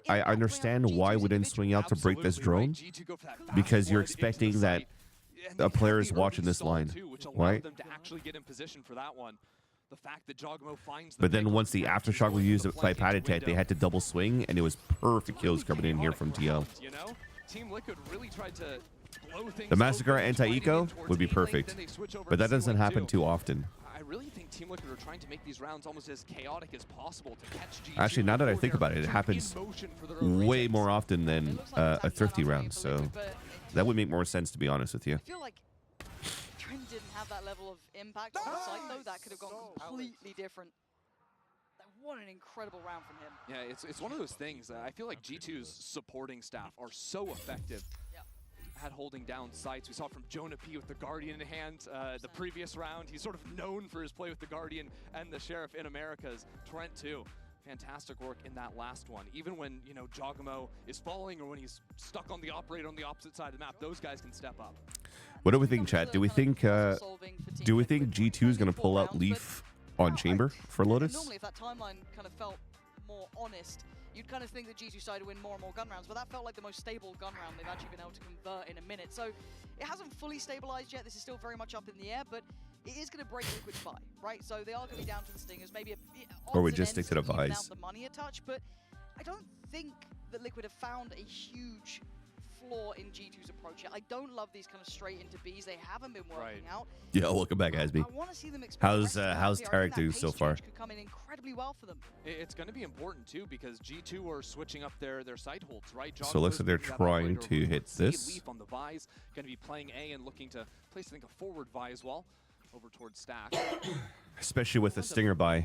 S1: I understand why we didn't swing out to break this
S5: Absolutely
S1: drone,
S5: right. G2 go for that fast
S1: because you're
S5: forward into the
S1: expecting that
S5: site, and
S1: a
S5: they
S1: player
S5: have
S1: is
S5: the
S1: watching
S5: early
S1: this
S5: stall
S1: line,
S5: too, which allowed
S1: right?
S5: them to actually get in position for that one. the fact that Jogamo finds the
S1: But then
S5: pick
S1: once
S5: on
S1: the
S5: round two,
S1: aftershock was
S5: going
S1: used
S5: for the
S1: by
S5: flank
S1: Patatet, they
S5: window.
S1: had to double swing, and it was perfect kills coming in here from TL.
S5: Round, you know, Team Liquid really tried to blow things
S1: The Massacre
S5: open,
S1: anti-eco
S5: towards
S1: would be
S5: A lane,
S1: perfect,
S5: then they switch over
S1: but
S5: to
S1: that doesn't
S5: C1
S1: happen
S5: too.
S1: too often.
S5: I really think Team Liquid are trying to make these rounds almost as chaotic as possible to catch G2
S1: Actually, now that I
S5: before
S1: think
S5: they're
S1: about it, it
S5: sort of
S1: happens
S5: in motion for their own
S1: way
S5: reasons.
S1: more often than
S4: It looks like it's
S1: a
S4: happened
S1: thrifty
S4: that way
S1: round,
S4: for
S1: so
S4: Liquid, but
S1: that would make more sense, to be honest with you.
S4: I feel like if Trent didn't have that level of impact on the site, though, that could have gone completely different. What an incredible round from him.
S5: Yeah, it's one of those things. I feel like G2's supporting staff are so effective at holding down sites. We saw from Jonah P with the Guardian in hand the previous round. He's sort of known for his play with the Guardian and the Sheriff in Americas. Trent too. Fantastic work in that last one. Even when, you know, Jogamo is falling or when he's stuck on the operator on the opposite side of the map, those guys can step up.
S1: What do we think, chat? Do we think G2 is going to pull out Leaf on Chamber for Lotus?
S4: Normally, if that timeline kind of felt more honest, you'd kind of think that G2 started to win more and more gun rounds, but that felt like the most stable gun round they've actually been able to convert in a minute. So it hasn't fully stabilized yet. This is still very much up in the air, but it is going to break Liquid's buy, right? So they are going to be down to the Stingers, maybe
S1: Or we
S4: odds and
S1: just stick
S4: ends
S1: to the
S4: even
S1: Vise.
S4: out the money a touch, but I don't think that Liquid have found a huge flaw in G2's approach yet. I don't love these kind of straight into Bs. They haven't been working out.
S1: Yeah, welcome back, Asby.
S4: I want to see them experiment
S1: How's
S4: the rest of
S1: how's
S4: the map here. I
S1: Tarek
S4: think
S1: do
S4: that
S1: so
S4: pace
S1: far?
S4: change could come in incredibly well for them.
S5: It's going to be important too because G2 are switching up their side holds, right?
S1: So it looks like they're trying to hit this.
S5: Leaf on the Vise, going to be playing A and looking to place, I think, a forward Vi as well over towards Stack.
S1: Especially with the Stinger buy.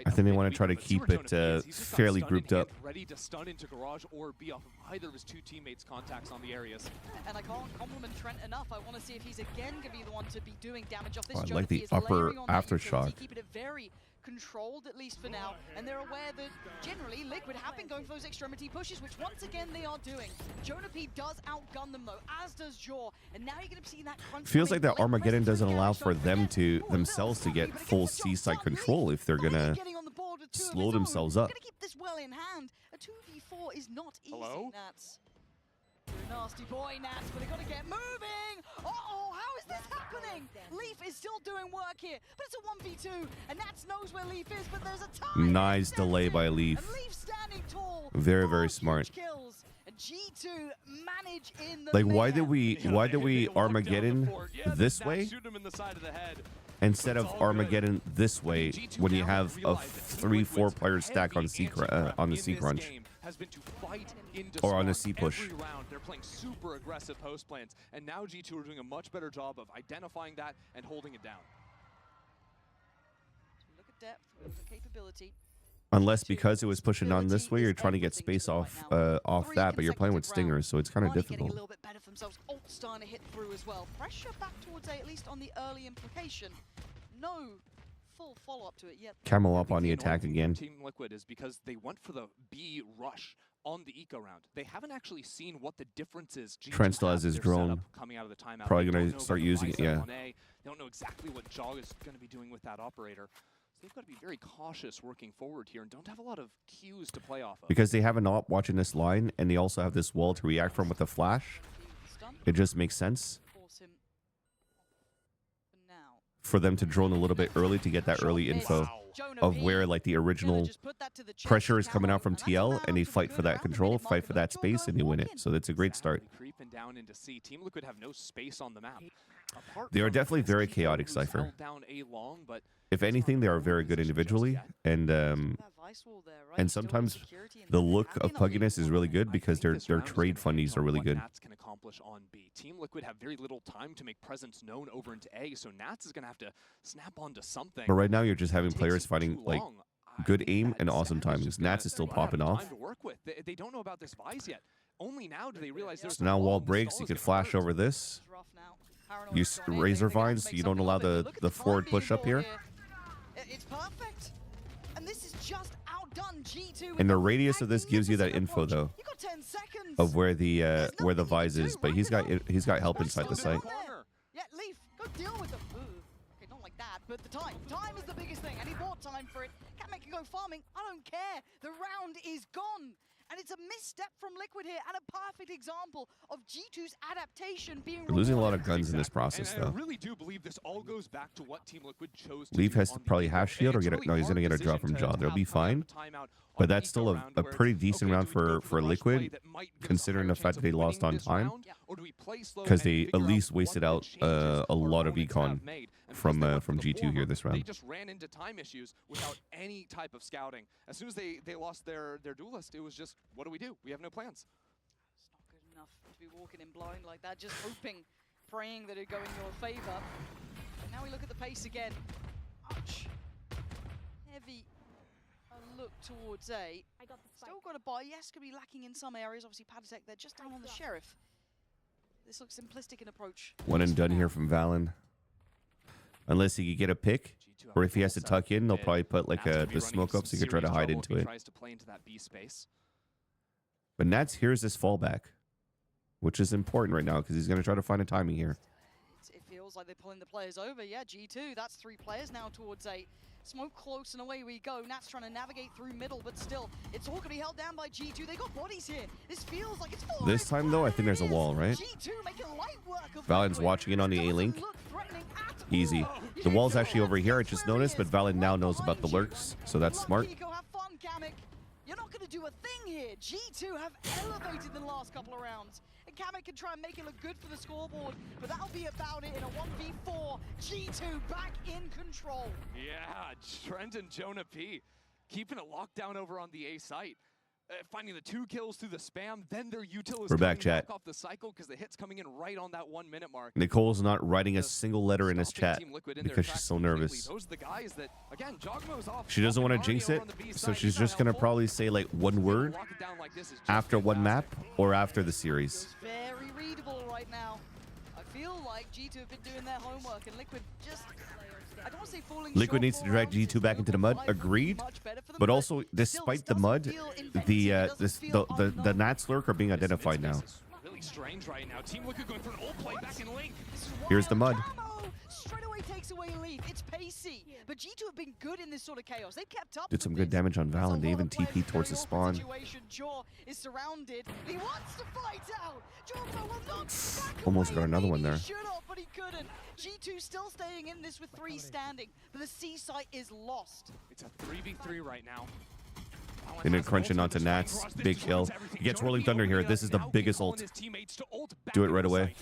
S1: I think they want to try to keep it fairly grouped up.
S5: Ready to stun into Garage or be off of either of his two teammates' contacts on the areas.
S4: And I can't compliment Trent enough. I want to see if he's again going to be the one to be doing damage off this.
S1: Oh, I
S4: Jonah
S1: like the
S4: P is
S1: upper
S4: layering on that
S1: aftershock.
S4: utility, keeping it very controlled, at least for now, and they're aware that generally Liquid have been going for those extremity pushes, which once again they are doing. Jonah P does outgun them though, as does Jaw, and now you're going to see that crunch.
S1: Feels like that Armageddon doesn't allow for them to themselves to get full C-side control if they're gonna slow themselves up.
S4: Gonna keep this well in hand. A 2v4 is not easy,
S5: Hello?
S4: Nats. You're a nasty boy, Nats, but they gotta get moving! Uh-oh, how is this happening? Leaf is still doing work here, but it's a 1v2, and Nats knows where Leaf is, but there's a time!
S1: Nice delay by Leaf.
S4: And Leaf standing tall.
S1: Very,
S4: 4
S1: very
S4: huge
S1: smart.
S4: Kills, and G2 manage in the
S1: Like, why
S4: mid.
S1: did we Armageddon this way
S5: Shoot him in the side of the head.
S1: instead of Armageddon this way when you have a 3-4 player stack on the C crunch?
S5: Has been to fight into
S1: Or on the
S5: spawn
S1: C push.
S5: every round. They're playing super aggressive host plans, and now G2 are doing a much better job of identifying that and holding it down.
S4: So we look at depth, we look at capability.
S1: Unless because it was pushing on this way, you're trying to get space off off that, but you're playing with Stingers, so it's kind of
S4: Arnie getting a
S1: difficult.
S4: little bit better for themselves. Ult starting to hit through as well. Pressure back towards A, at least on the early implication. No full follow-up to it yet.
S1: Camel up on the
S5: The
S1: attack
S5: annoying
S1: again.
S5: for Team Liquid is because they went for the B rush on the eco round. They haven't actually seen what the difference is. G2
S1: Trent still has
S5: have
S1: his
S5: their setup
S1: drone.
S5: coming out of the timeout.
S1: Probably
S5: They
S1: gonna
S5: don't know
S1: start
S5: about the
S1: using it,
S5: bicep
S1: yeah.
S5: on A. They don't know exactly what Jog is going to be doing with that operator. So they've got to be very cautious working forward here and don't have a lot of cues to play off of.
S1: Because they have an op watching this line, and they also have this wall to react from with the flash.
S4: Stun,
S1: It just makes sense
S4: force him for now.
S1: for them to drone a little bit early to get that early info
S4: Jonah
S1: of
S4: P
S1: where like the original
S4: just put that to the chest
S1: pressure is
S4: to
S1: coming out
S4: Camo,
S1: from
S4: and that's
S1: TL,
S4: allowed
S1: and they
S4: to
S1: fight
S4: put
S1: for
S4: it
S1: that
S4: around the
S1: control,
S4: minute
S1: fight
S4: marker,
S1: for
S4: but
S1: that
S4: Jaw
S1: space, and they
S4: going
S1: win
S4: walk
S1: it.
S4: in.
S1: So that's a great start.
S5: Creeping down into C. Team Liquid have no space on the map. Apart
S1: They are
S5: from
S1: definitely very
S5: STO,
S1: chaotic,
S5: who's
S1: Cypher.
S5: held down A long, but
S1: If anything, they are very good individually, and
S4: That vice wall there, right?
S1: and
S4: Still got
S1: sometimes
S4: security in
S1: the
S4: there.
S1: look
S4: Can
S1: of
S4: they not leave
S1: pugginess is
S4: one
S1: really
S4: on
S1: good
S4: one?
S1: because
S5: I
S1: their
S5: think this round is
S1: trade
S5: gonna
S1: fundies
S5: hinge
S1: are
S5: on
S1: really
S5: what
S1: good.
S5: Nats can accomplish on B. Team Liquid have very little time to make presence known over into A, so Nats is going to have to snap onto something.
S1: But right now, you're just having
S5: It takes
S1: players
S5: them
S1: fighting
S5: too
S1: like
S5: long. I
S1: good
S5: think
S1: aim
S5: that
S1: and awesome
S5: Zap is
S1: timing.
S5: just
S1: Nats
S5: gonna
S1: is still
S5: not have
S1: popping off.
S5: time to work with. They don't know about this Vise yet. Only now do they realize there's
S1: So now wall
S5: the
S1: breaks,
S5: stall
S1: you
S5: is
S1: could
S5: gonna
S1: flash
S5: hurt.
S1: over this.
S4: It's rough now. Paranoid
S1: Use
S4: has gone in.
S1: razor
S4: They have to
S1: vines so
S4: make
S1: you don't
S4: something
S1: allow
S4: of it, but
S1: the
S4: look at
S1: the
S4: time
S1: forward
S4: being
S1: push up
S4: bought
S1: here.
S4: It's perfect. And this is just outdone G2.
S1: And the radius of this gives you that info though
S4: You got 10 seconds.
S1: of where the
S4: nothing you
S1: Vise
S4: can
S1: is,
S4: do,
S1: but
S4: right?
S1: he's got
S4: There's
S1: help
S4: That's
S1: inside the
S4: still
S1: site.
S4: going on there. Yeah, Leaf, go deal with them. Ooh. Okay, not like that, but the time. Time is the biggest thing, and he bought time for it. Kamek can go farming. I don't care. The round is gone. And it's a misstep from Liquid here, and a perfect example of G2's adaptation being
S1: We're losing a lot of
S4: rewarded.
S1: guns in this process,
S5: And I
S1: though.
S5: really do believe this all goes back to what Team Liquid chose to
S1: Leaf
S5: do
S1: has to
S5: on the
S1: probably
S5: Eco.
S1: half shield or
S5: It's
S1: get a,
S5: really
S1: no, he's
S5: hard
S1: gonna get a drop
S5: decision
S1: from Jaw.
S5: to
S1: They'll be
S5: have
S1: fine.
S5: timeout on
S1: But
S5: the
S1: that's still
S5: Eco
S1: a
S5: round where
S1: pretty
S5: it's,
S1: decent
S5: okay,
S1: round
S5: do we go
S1: for
S5: the rush play
S1: Liquid,
S5: that might give us a
S1: considering
S5: higher
S1: the fact
S5: chance
S1: that they
S5: of
S1: lost
S5: winning
S1: on
S5: this
S1: time.
S5: round? Or do we play slow
S1: Because
S5: and
S1: they
S5: figure
S1: at
S5: out
S1: least
S5: what
S1: wasted
S5: the
S1: out
S5: changes
S1: a
S5: our
S1: lot of
S5: opponents
S1: econ
S5: have made? And because they went for
S1: from
S5: the
S1: G2 here
S5: former,
S1: this
S5: They
S1: round.
S5: just ran into time issues without any type of scouting. As soon as they lost their duelist, it was just, what do? We have no plans.
S4: It's not good enough to be walking in blind like that, just hoping, praying that it'd go in your favor. And now we look at the pace again. Much heavy a look towards A.
S3: I got the spike.
S4: Still got a buy. Yes, could be lacking in some areas. Obviously, Padisek, they're just down on the Sheriff. This looks simplistic in approach.
S1: One and done here from Valen. Unless he could get a pick,
S5: G2
S1: or if he has
S5: full
S1: to
S5: setup
S1: tuck in, they'll
S5: mid.
S1: probably put like
S5: Nats gonna
S1: the
S5: be running
S1: smoke up so
S5: some
S1: he could try to
S5: serious
S1: hide
S5: trouble
S1: into
S5: if he
S1: it.
S5: tries to play into that B space.
S1: But Nats here's his fallback, which is important right now because he's going to try to find a timing here.
S4: It feels like they're pulling the players over. Yeah, G2, that's 3 players now towards 8. Smoke close and away we go. Nats trying to navigate through middle, but still, it's all going to be held down by G2. They got bodies here. This feels like it's full.
S1: This time, though, I think there's a wall, right?
S4: G2 making light work of
S1: Valen's
S4: Liquid.
S1: watching it on the
S4: Doesn't
S1: A-Link.
S4: look threatening at
S1: Easy.
S4: all.
S1: The wall's
S4: Eco
S1: actually over here, I
S4: that's
S1: just
S4: where he
S1: noticed, but
S4: is,
S1: Valen now
S4: right
S1: knows about the
S4: behind you.
S1: lurks, so that's
S4: Look,
S1: smart.
S4: Eco, have fun, Kamek. You're not going to do a thing here. G2 have elevated in the last couple of rounds. And Kamek can try and make it look good for the scoreboard, but that'll be about it in a 1v4. G2 back in control.
S5: Yeah, Trent and Jonah P keeping it locked down over on the A site. Finding the 2 kills through the spam, then their util is
S1: We're back,
S5: coming
S1: chat.
S5: off the cycle because the hit's coming in right on that 1 minute mark.
S1: Nicole's not writing a single letter in his
S5: Stopping
S1: chat
S5: Team Liquid in their
S1: because she's
S5: tracks
S1: so
S5: completely.
S1: nervous.
S5: Those are the guys that, again, Jogmo's off.
S1: She doesn't want to
S5: off and
S1: jinx
S5: Arnie
S1: it,
S5: over on the B
S1: so
S5: side.
S1: she's
S5: He's not
S1: just going to
S5: helpful.
S1: probably say like one word
S5: Lock it down like this is just
S1: after one map
S5: fantastic.
S1: or after the series.
S4: Feels very readable right now. I feel like G2 have been doing their homework and Liquid just, I don't want to say falling
S1: Liquid
S4: short
S1: needs to
S4: for
S1: drag
S4: rounds.
S1: G2 back into the mud.
S4: Life looks
S1: Agreed.
S4: much better for them,
S1: But also,
S4: still,
S1: despite
S4: this
S1: the mud,
S4: doesn't feel inventive.
S1: the
S4: It doesn't feel
S1: the
S4: unknown.
S1: Nats lurk are being
S5: This
S1: identified
S5: mid
S1: now.
S5: space is really strange right now. Team Liquid going for an ult play back in Link.
S4: This is
S1: Here's the
S4: wild.
S1: mud.
S4: Camo straight away takes away Leaf. It's pacey, but G2 have been good in this sort of chaos. They've kept up.
S1: Did some
S4: with
S1: good
S4: this.
S1: damage on
S4: There's a
S1: Valen. They
S4: lot
S1: even
S4: of players
S1: TP
S4: in a
S1: towards the
S4: very
S1: spawn.
S4: awkward situation. Jaw is surrounded. He wants to fight out. Jawbro will not back
S1: Almost
S4: away.
S1: got another one
S4: Maybe
S1: there.
S4: he should have, but he couldn't. G2 still staying in this with 3 standing, but the C site is lost.
S5: It's a 3v3 right now.
S1: And then crunching onto Nats. Big kill. He gets Rolling Thunder here. This is the biggest ult. Do it right away.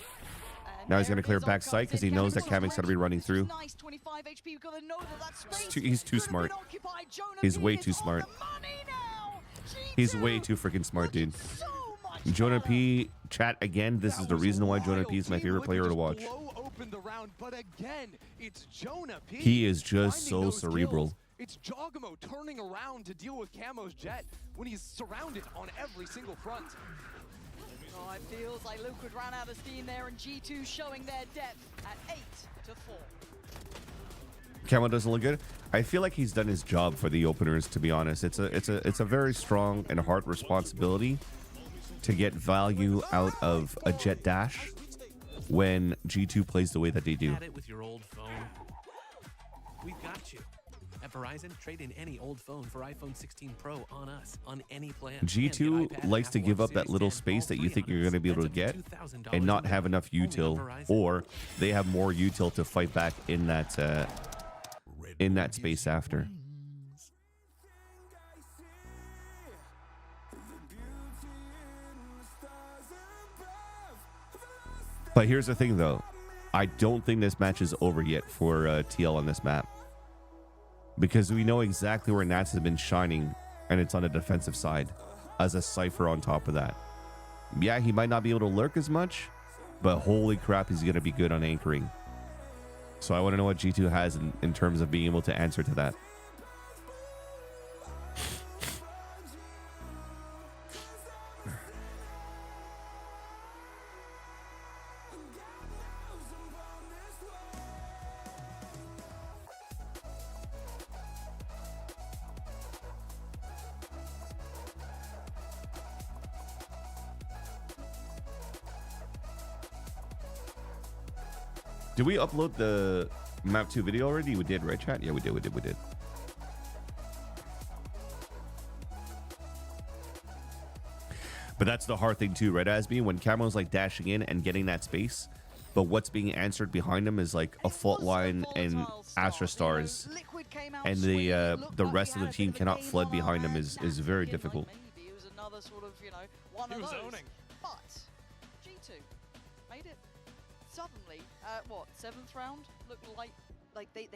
S4: And
S1: Now he's
S4: there
S1: gonna
S4: it
S1: clear
S4: is,
S1: back
S4: Archives
S1: sight 'cause he
S4: in.
S1: knows that
S4: Kamek
S1: Kamek's gotta be running
S4: this
S1: through.
S4: was Nice, 25 HP. We've got to know that that space
S1: He's too
S4: could have
S1: smart.
S4: been occupied. Jonah
S1: He's
S4: P
S1: way
S4: is
S1: too
S4: on
S1: smart.
S4: the money now.
S1: He's
S4: G2
S1: way too freaking smart, dude.
S4: looking so much
S1: Jonah
S4: better.
S1: P, chat again. This is the reason why Jonah P is my favorite player to watch.
S5: Blow open the round, but again, it's Jonah P.
S1: He is just
S5: finding
S1: so
S5: those
S1: cerebral.
S5: kills. It's Jogamo turning around to deal with Camo's jet when he's surrounded on every single front.
S4: Oh, it feels like Liquid ran out of steam there, and G2 showing their depth at 8-4.
S1: Camo doesn't look good. I feel like he's done his job for the openers. To be honest, it's a very strong and hard responsibility to get value out of a jet dash when G2 plays the way that they do.
S6: At it with your old phone. We've got you. At Verizon, trade in any old phone for iPhone 16 Pro on us on any plan.
S1: G2
S6: And get iPad
S1: likes
S6: and
S1: to
S6: Apple
S1: give
S6: Watch
S1: up that
S6: Series
S1: little
S6: 10
S1: space
S6: all
S1: that you
S6: free
S1: think
S6: on
S1: you're
S6: us.
S1: going to be able to
S6: That's
S1: get
S6: up to $2,000
S1: and not
S6: a
S1: have
S6: month.
S1: enough
S6: Only on
S1: util,
S6: Verizon.
S1: or they have more util to fight back in that space after. But here's the thing, though. I don't think this match is over yet for TL on this map. Because we know exactly where Nats has been shining, and it's on the defensive side, as a Cypher on top of that. Yeah, he might not be able to lurk as much, but holy crap, he's going to be good on anchoring. So I want to know what G2 has in terms of being able to answer to that. Did we upload the map 2 video already? We did, right, chat? Yeah, we did. But that's the hard thing too, right, Asby? When Cameron's like dashing in and getting that space, but what's being answered behind him is like a fault line and Astra Stars, and the rest of the team cannot flood behind him is very difficult.
S4: Maybe it was another sort of, you know, one of those.
S5: owning.
S4: But G2 made it suddenly. What, 7th round? Looked like they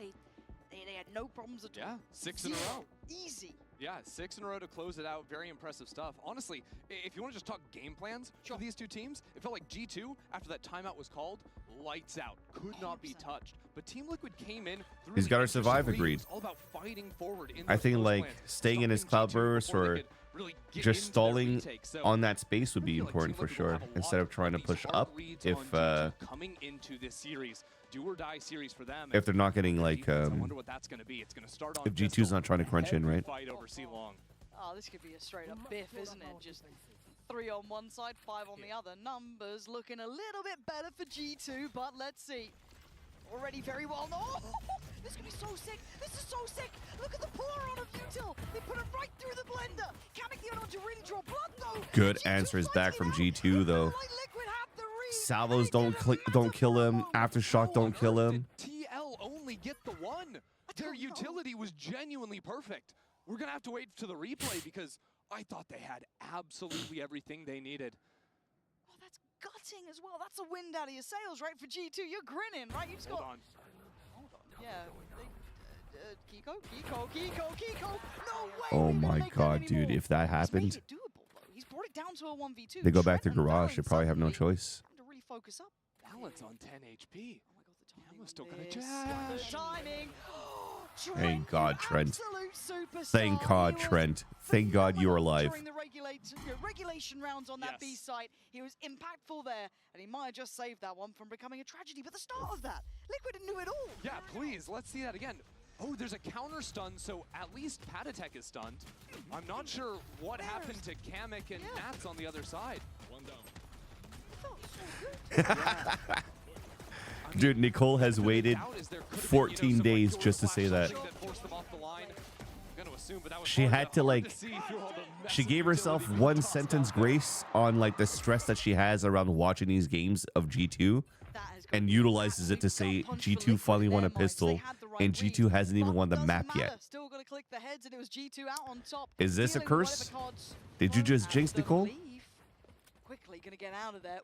S4: had no problems at all.
S5: Yeah, 6 in a row.
S4: Easy.
S5: Yeah, 6 in a row to close it out. Very impressive stuff. Honestly, if you want to just talk game plans for these two teams, it felt like G2, after that timeout was called, lights out. Could not be touched. But Team Liquid came in.
S1: He's got to survive, agreed.
S5: All about fighting forward in
S1: I think
S5: those
S1: like
S5: plans,
S1: staying in his
S5: stopping
S1: cloud
S5: G2
S1: burst
S5: before they
S1: or
S5: could really get
S1: just
S5: into their
S1: stalling
S5: retake. So
S1: on that space would be
S5: I feel like
S1: important
S5: Team
S1: for
S5: Liquid will
S1: sure,
S5: have a
S1: instead
S5: lot
S1: of trying to
S5: these
S1: push
S5: hard
S1: up
S5: reads
S1: if
S5: on G2 coming into this series. Do or die series for them.
S1: if they're not getting like
S5: I wonder what that's going to be. It's going to start on
S1: if G2's
S5: pistol.
S1: not trying to crunch in,
S5: Heavy
S1: right?
S5: Fight over C-Long.
S4: Oh, this could be a straight up biff, isn't it? Just 3 on one side, 5 on the other. Numbers looking a little bit better for G2, but let's see. Already very well. Oh, this could be so sick. This is so sick. Look at the pour on of Util. They put it right through the blender. Kamek the only to really draw blood though.
S1: Good
S4: G2
S1: answers
S4: fighting
S1: back
S4: it
S1: from
S4: out.
S1: G2 though.
S4: Like Liquid have the read.
S1: Salvos
S4: They get a
S1: don't kill him.
S4: massive
S1: Aftershock don't kill him.
S5: Did TL only get the one? Their
S4: don't know.
S5: utility was genuinely perfect. We're going to have to wait to the replay because I thought they had absolutely everything they needed.
S4: Oh, that's gutting as well. That's a wind out of your sails, right? For G2, you're grinning, right? You just
S5: Hold
S4: got.
S5: on.
S4: Hold on. Yeah. Kiko. No way.
S1: Oh
S4: we're gonna
S1: my
S4: make that
S1: god, dude!
S4: anymore.
S1: If that
S4: He's made
S1: happened,
S4: it doable, though. He's brought it down to a 1v2.
S1: they go back to
S4: Trent and
S1: garage.
S4: Darren
S1: They probably have no
S4: suddenly
S1: choice.
S4: having to really focus up.
S5: Balance on 10 HP.
S4: Oh my god, the timing.
S5: Cameron's
S4: on
S5: still gonna
S4: this.
S5: jash.
S4: The timing.
S1: Thank God,
S4: you
S1: Trent.
S4: absolute superstar.
S1: Thank God,
S4: He was
S1: Trent. Thank God you're
S4: phenomenal
S1: alive.
S4: During the regulation rounds on that B
S5: Yes.
S4: site, he was impactful there, and he might have just saved that one from becoming a tragedy. But the start of that, Liquid knew it all.
S5: Yeah, please, let's see that again. Oh, there's a counter stun, so at least Patatek is stunned. I'm not sure what happened to Kamek and
S4: Yeah.
S5: Nats on the other side.
S4: Felt so good.
S1: Dude, Nicole has waited
S5: Doubt is there could have been,
S1: 14
S5: some,
S1: days
S5: like,
S1: just to say that.
S5: something forced them off the line. I'm gonna assume, but that was
S1: She
S5: hard
S1: had to,
S5: hard
S1: like,
S5: see through all the mess
S1: She
S5: of
S1: gave herself
S5: utility
S1: one
S5: tossed
S1: sentence
S5: out.
S1: grace on like the stress that she has around watching these games of G2
S4: That has
S1: and
S4: gone
S1: utilizes it to
S4: absolute
S1: say
S4: gut punch for
S1: G2
S4: Liquid
S1: finally
S4: in
S1: won a
S4: their minds. They
S1: pistol
S4: had the right
S1: and G2
S4: read,
S1: hasn't even
S4: but
S1: won the
S4: doesn't
S1: map
S4: matter.
S1: yet.
S4: Still gonna click the heads, and it was G2 out on top.
S1: Is this a
S4: Dealing with
S1: curse?
S4: whatever cards
S1: Did you
S4: thrown
S1: just
S4: at
S1: jinx,
S4: them.
S1: Nicole?
S4: Leaf quickly gonna get out of there.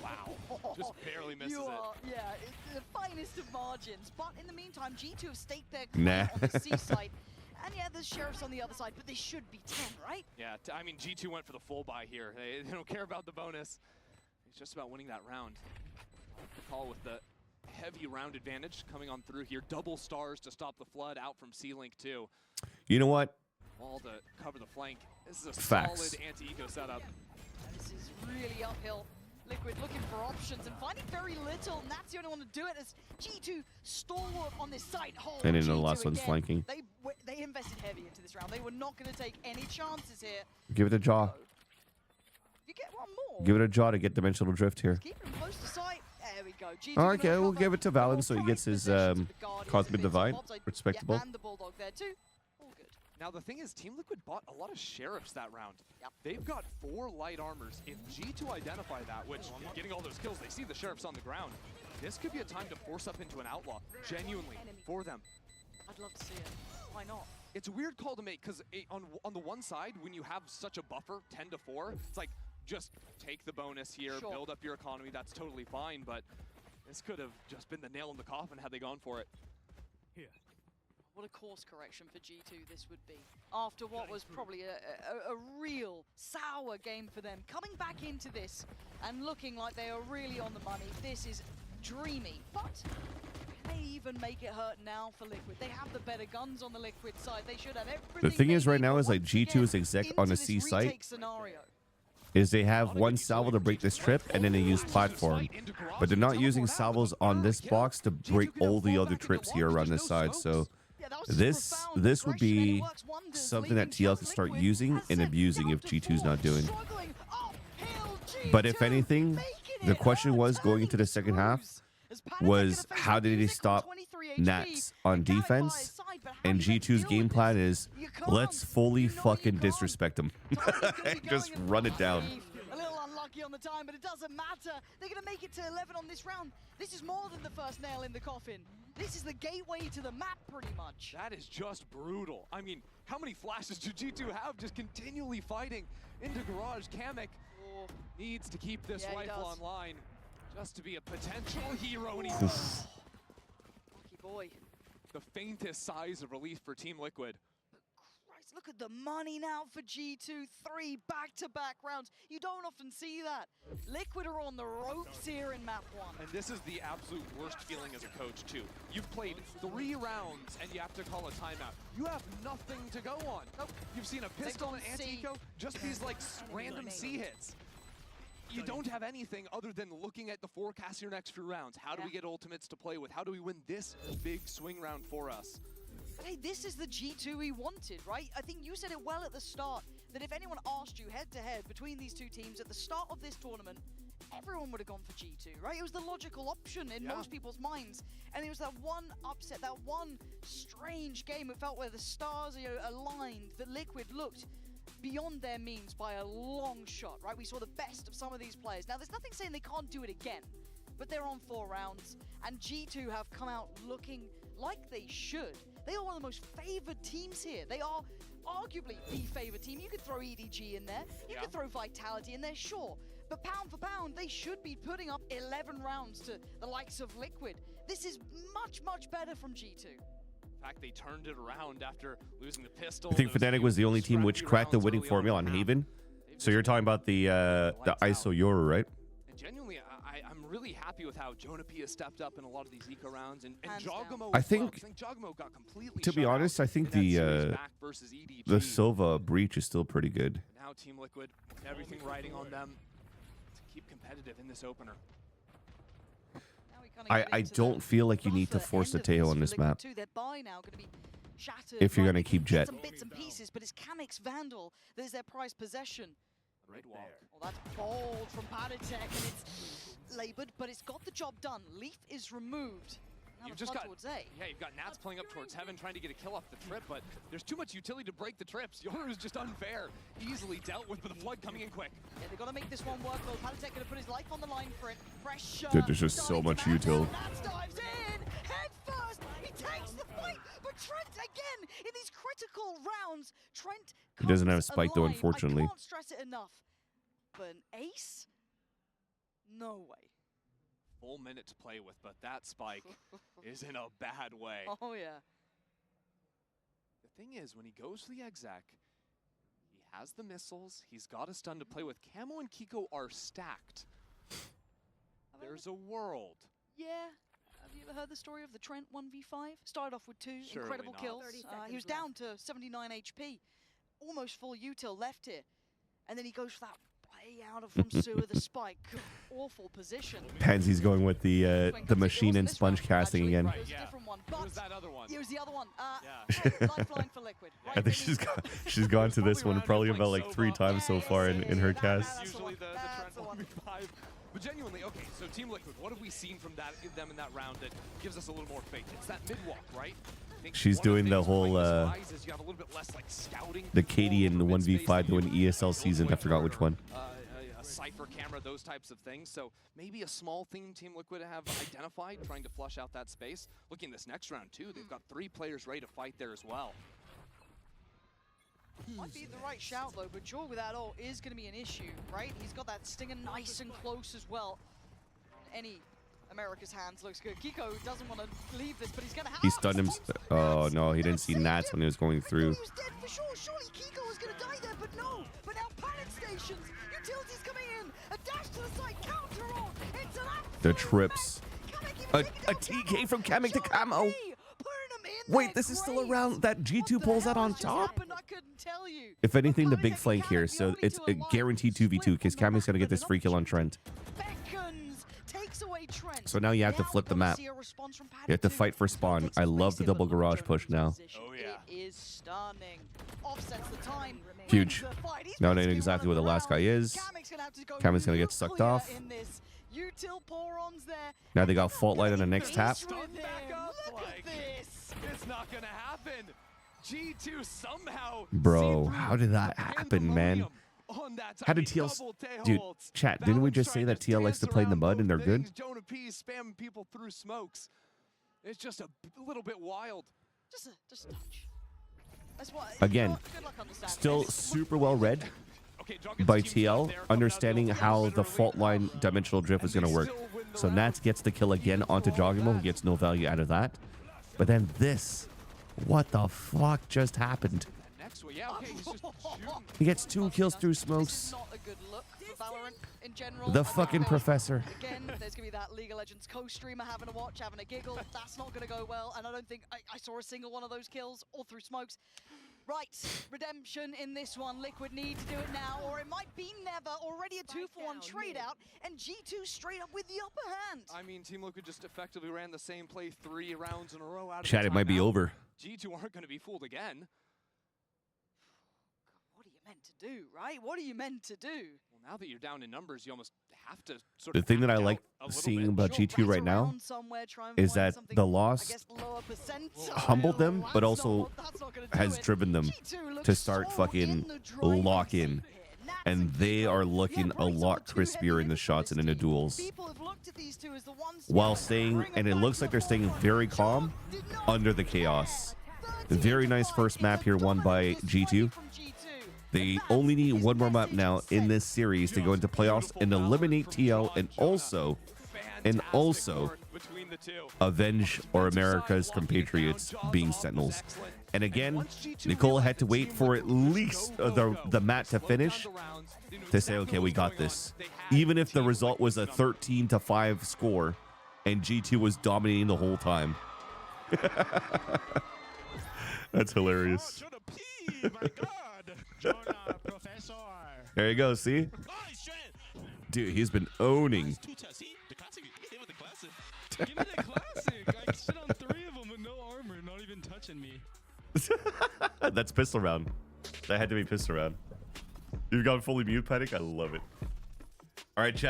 S5: Wow, just barely misses
S4: You
S5: it.
S4: are, yeah, it's the finest of margins. But in the meantime, G2 have staked their
S1: Nah.
S4: claim on the C side. And yeah, there's sheriffs on the other side, but they should be 10, right?
S5: Yeah, I mean, G2 went for the full buy here. They don't care about the bonus. It's just about winning that round. Call with the heavy round advantage coming on through here. Double stars to stop the flood out from C-Link too.
S1: You know what?
S5: All to cover the flank. This is a
S1: Facts.
S5: solid anti-eco setup.
S4: And this is really uphill. Liquid looking for options and finding very little, and that's the only one to do it as G2 stalwart on this site. Oh,
S1: And then the
S4: G2
S1: last one's
S4: again.
S1: flanking.
S4: They invested heavy into this round. They were not going to take any chances here.
S1: Give it a jaw.
S4: You get one more.
S1: Give it a jaw to get dimensional drift here.
S4: Keep him close to sight. There we go. G2
S1: Oh,
S4: gonna
S1: okay, we'll
S4: recover
S1: give it to
S4: the more
S1: Valen so he gets
S4: prime
S1: his
S4: possessions. The Guardians
S1: Cosmic
S4: have been
S1: Divide.
S4: some mobs.
S1: Respectable.
S4: Yeah, and the Bulldog there too. All good.
S5: Now the thing is, Team Liquid bought a lot of sheriffs that round.
S4: Yep.
S5: They've got 4 light armors. If G2 identify that, which getting all those kills, they see the sheriffs on the ground. This could be a time to force up into an outlaw, genuinely, for them.
S4: I'd love to see it. Why not?
S5: It's a weird call to make because on the one side, when you have such a buffer, 10 to 4, it's like just take the bonus here,
S4: Sure.
S5: build up your economy. That's totally fine. But this could have just been the nail in the coffin had they gone for it.
S6: Here.
S4: What a course correction for G2 this would be. After what was probably a real sour game for them. Coming back into this and looking like they are really on the money. This is dreamy. But can they even make it hurt now for Liquid? They have the better guns on the Liquid side. They should have everything.
S1: The thing
S4: they
S1: is right
S4: need
S1: now
S4: to
S1: is like
S4: once
S1: G2
S4: again
S1: is exec
S4: into
S1: on a
S4: this
S1: C site
S4: retake scenario.
S1: is they have one salvo to break this trip and then they use platform. But they're not using salvos on this box to break all the other trips here around this side. So
S4: Yeah, that was
S1: this
S4: profound
S1: this would
S4: aggression, and it
S1: be
S4: works wonders,
S1: something that
S4: leaving
S1: TL could start
S4: Liquid
S1: using
S4: has
S1: and
S4: set
S1: abusing
S4: down
S1: if
S4: to
S1: G2's not
S4: 4,
S1: doing.
S4: struggling uphill,
S1: But if
S4: G2
S1: anything,
S4: making
S1: the
S4: it
S1: question
S4: hard,
S1: was going into the
S4: turning
S1: second half
S4: screws. As Panic
S1: was
S4: gonna face
S1: how did he
S4: music on
S1: stop
S4: 23 HP,
S1: Nats on
S4: and Kamek by his
S1: defense
S4: side, but
S1: And G2's game plan is,
S4: You can't.
S1: let's fully
S4: You know you
S1: fucking
S4: can't.
S1: disrespect them. Just run it down.
S4: A little unlucky on the time, but it doesn't matter. They're going to make it to 11 on this round. This is more than the first nail in the coffin. This is the gateway to the map, pretty much.
S5: That is just brutal. I mean, how many flashes do G2 have just continually fighting into Garage? Kamek needs to keep this rifle online just to be a potential hero, and he does.
S4: Lucky boy.
S5: The faintest size of relief for Team Liquid.
S4: Christ, look at the money now for G2. 3 back-to-back rounds. You don't often see that. Liquid are on the ropes here in map 1.
S5: And this is the absolute worst feeling as a coach, too. You've played 3 rounds, and you have to call a timeout. You have nothing to go on.
S4: Nope.
S5: You've seen a pistol and anti-eco, just these, like, random C hits. You don't have anything other than looking at the forecast your next few rounds. How do we get ultimates to play with? How do we win this big swing round for us?
S4: But hey, this is the G2 we wanted, right? I think you said it well at the start, that if anyone asked you head-to-head between these two teams at the start of this tournament, everyone would have gone for G2, right? It was the logical option in most people's minds. And it was that one upset, that one strange game, it felt where the stars aligned, that Liquid looked beyond their means by a long shot, right? We saw the best of some of these players. Now, there's nothing saying they can't do it again, but they're on 4 rounds, and G2 have come out looking like they should. They are one of the most favored teams here. They are arguably the favored team. You could throw EDG in there. You could throw Vitality in there, sure. But pound for pound, they should be putting up 11 rounds to the likes of Liquid. This is much, much better from G2.
S5: In fact, they turned it around after losing the pistol.
S1: I think Fnatic was the only team which cracked the winning formula on Haven. So you're talking about the ISO Yoru, right?
S5: And genuinely, I'm really happy with how Jonapi has stepped up in a lot of these eco rounds, and Joggamo.
S1: I think
S5: Joggamo got completely.
S1: To be honest, I think the Silva breach is still pretty good.
S5: Now Team Liquid, everything riding on them to keep competitive in this opener.
S1: I don't feel like you need to force a tail on this map if you're going to keep Jet.
S4: Some bits and pieces, but it's Kamek's Vandal that is their prized possession.
S5: Right there.
S4: Well, that's bold from Padatek, and it's labored, but it's got the job done. Leaf is removed. Now
S5: You've
S4: the
S5: just
S4: flood
S5: got,
S4: towards A.
S5: yeah, you've got Nats playing up towards Heaven, trying to get a kill off the trip, but there's too much utility to break the trips. Yoru is just unfair. Easily dealt with the flood coming in quick.
S4: Yeah, they've got to make this one work, though. Padatek going to put his life on the line for it. Pressure.
S1: Dude, there's just so much util.
S4: Nats dives in, head first. He takes the fight, but Trent again in these critical rounds. Trent
S1: He doesn't have a
S4: comes
S1: spike, though,
S4: alive.
S1: unfortunately.
S4: I can't stress it enough. But an ace? No way.
S5: Full minute to play with, but that spike is in a bad way.
S4: Oh, yeah.
S5: The thing is, when he goes for the exec, he has the missiles, he's got a stun to play with. Camo and Kiko are stacked. There's a world.
S4: Yeah. Have you ever heard the story of the Trent 1v5? Started off with 2
S5: Surely
S4: incredible
S5: not.
S4: kills. He was down to 79 HP. Almost full util left here. And then he goes for that play out of from Sewer, the spike. Awful position.
S1: Pansy's going with the machine and sponge casting again.
S5: Right,
S4: It was a
S5: yeah.
S4: different one.
S5: It was that other one.
S4: It was the other one.
S5: Yeah.
S4: Lifeline for Liquid. Right?
S1: I think she's gone to this one probably about like 3 times so far in her cast.
S5: Usually the
S4: That's
S5: Trent 1v5. But genuinely, okay, so Team Liquid, what have we seen from them in that round that gives us a little more faith? It's that mid-walk, right? I think
S1: She's
S5: one of
S1: doing the
S5: things that
S1: whole,
S5: might be surprised is you have a little bit less, like, scouting
S1: the Katie in the
S5: all over
S1: 1v5
S5: mid-space
S1: doing
S5: than you would
S1: ESL
S5: in
S1: season. I forgot which one.
S5: A Cypher camera, those types of things. So maybe a small thing Team Liquid have identified, trying to flush out that space. Looking this next round, too, they've got 3 players ready to fight there as well.
S4: Might be the right shout, though, but Jaw without ult is going to be an issue, right? He's got that stinger nice and close as well. Any America's hands looks good. Kiko doesn't want to leave this, but he's going to have...
S1: He stunned him. Oh, no, he didn't see Nats when he was going through.
S4: He was dead for sure. Surely Kiko was going to die there, but no. But now panic stations. Utilities coming in. A dash to the side. Counter on. It's an
S1: The trips. A TK from Kamek to Camo. Wait, this is still around. That G2 pulls that on top.
S4: I couldn't tell you.
S1: If anything, the big flank here. So it's a guaranteed 2v2 because Kamek's going to get this free kill on Trent. So now you have to flip the map. You have to fight for spawn. I love the double garage push now.
S5: Oh, yeah.
S4: It is stunning. Offsets the time.
S1: Huge. Now I know exactly where the last guy is. Kamek's going to get sucked off. Now they got fault line on the next tap.
S5: Stun back up, like, it's not gonna happen. G2 somehow.
S1: Bro,
S5: see
S1: how did that
S5: through
S1: happen, man?
S5: on that
S1: How did
S5: tiny
S1: TL...
S5: double tail
S1: Dude,
S5: holds.
S1: chat, didn't we just say that TL likes to play in the mud and they're good?
S5: Jonah P is spamming people through smokes. It's just a little bit wild.
S4: Just a touch. That's what,
S1: Again,
S4: good luck understanding.
S1: still super well read
S5: Okay, Jugger's
S1: by
S5: team's
S1: TL,
S5: out there, coming out
S1: understanding
S5: of the
S1: how
S5: middle
S1: the
S5: literally.
S1: fault line dimensional drift is going to work. So Nats gets the kill again onto Joggimo, who gets no value out of that. But then this, what the fuck just happened?
S5: Next one, yeah, okay, he's just shooting.
S1: He gets 2 kills through
S4: This is
S1: smokes.
S4: not a good look for Valorant in general.
S1: The fucking professor.
S4: Again, there's going to be that League of Legends co-streamer having a watch, having a giggle. That's not going to go well, and I don't think I saw a single one of those kills all through smokes. Right, redemption in this one. Liquid need to do it now, or it might be never. Already a 2-for-1 trade out, and G2 straight up with the upper hand.
S5: I mean, Team Liquid just effectively ran the same play 3 rounds in a row out of
S1: Chat,
S5: the
S1: it might be
S5: timeout.
S1: over.
S5: G2 aren't going to be fooled again.
S4: What are you meant to do, right? What are you meant to do?
S5: Well, now that you're down in numbers, you almost have to sort
S1: The
S5: of
S1: thing that I
S5: act
S1: like
S5: out a little
S1: seeing
S5: bit.
S1: about
S4: Sure,
S1: G2
S4: rat
S1: right now
S4: around somewhere, try and
S1: is
S4: find
S1: that
S4: something,
S1: the
S4: I
S1: loss
S4: guess, lower percentile.
S1: humbled them, but
S4: That's
S1: also
S4: not- that's not gonna do
S1: has
S4: it.
S1: driven them
S4: G2 looks
S1: to start
S4: so
S1: fucking
S4: in the driver's
S1: lock
S4: seat
S1: in.
S4: here. Nats
S1: And they
S4: Kiko,
S1: are looking
S4: yeah,
S1: a
S4: probably some
S1: lot
S4: of the two heavy
S1: crispier in the
S4: hitters
S1: shots
S4: on
S1: and in the
S4: this team.
S1: duels.
S4: People have looked at these two as the ones to
S1: While
S4: bring
S1: staying,
S4: them
S1: and it
S4: back
S1: looks
S4: to
S1: like
S4: the
S1: they're staying
S4: forefront.
S1: very
S4: Job
S1: calm
S4: did not
S1: under the
S4: get
S1: chaos.
S4: there.
S1: Very
S4: 13
S1: nice
S4: to
S1: first
S4: 5
S1: map
S4: is a
S1: here, won by
S4: dominant display
S1: G2.
S4: from G2.
S1: They
S4: But
S1: only need
S4: his
S1: one more map
S4: message
S1: now
S4: is
S1: in
S4: sent.
S1: this series to go into playoffs and eliminate TL and also
S5: between the two.
S1: avenge our America's compatriots being Sentinels. And again, Nicole had to wait for at least the mat to finish to say, okay, we got this. Even if the result was a 13-5 score and G2 was dominating the whole time. That's hilarious. There you go, see? Dude, he's been owning.
S7: Give me the classic. I sit on 3 of them with no armor, not even touching me.
S1: That's pistol round. That had to be pistol round. You've gone fully mute, Panic? I love it. All right, chat.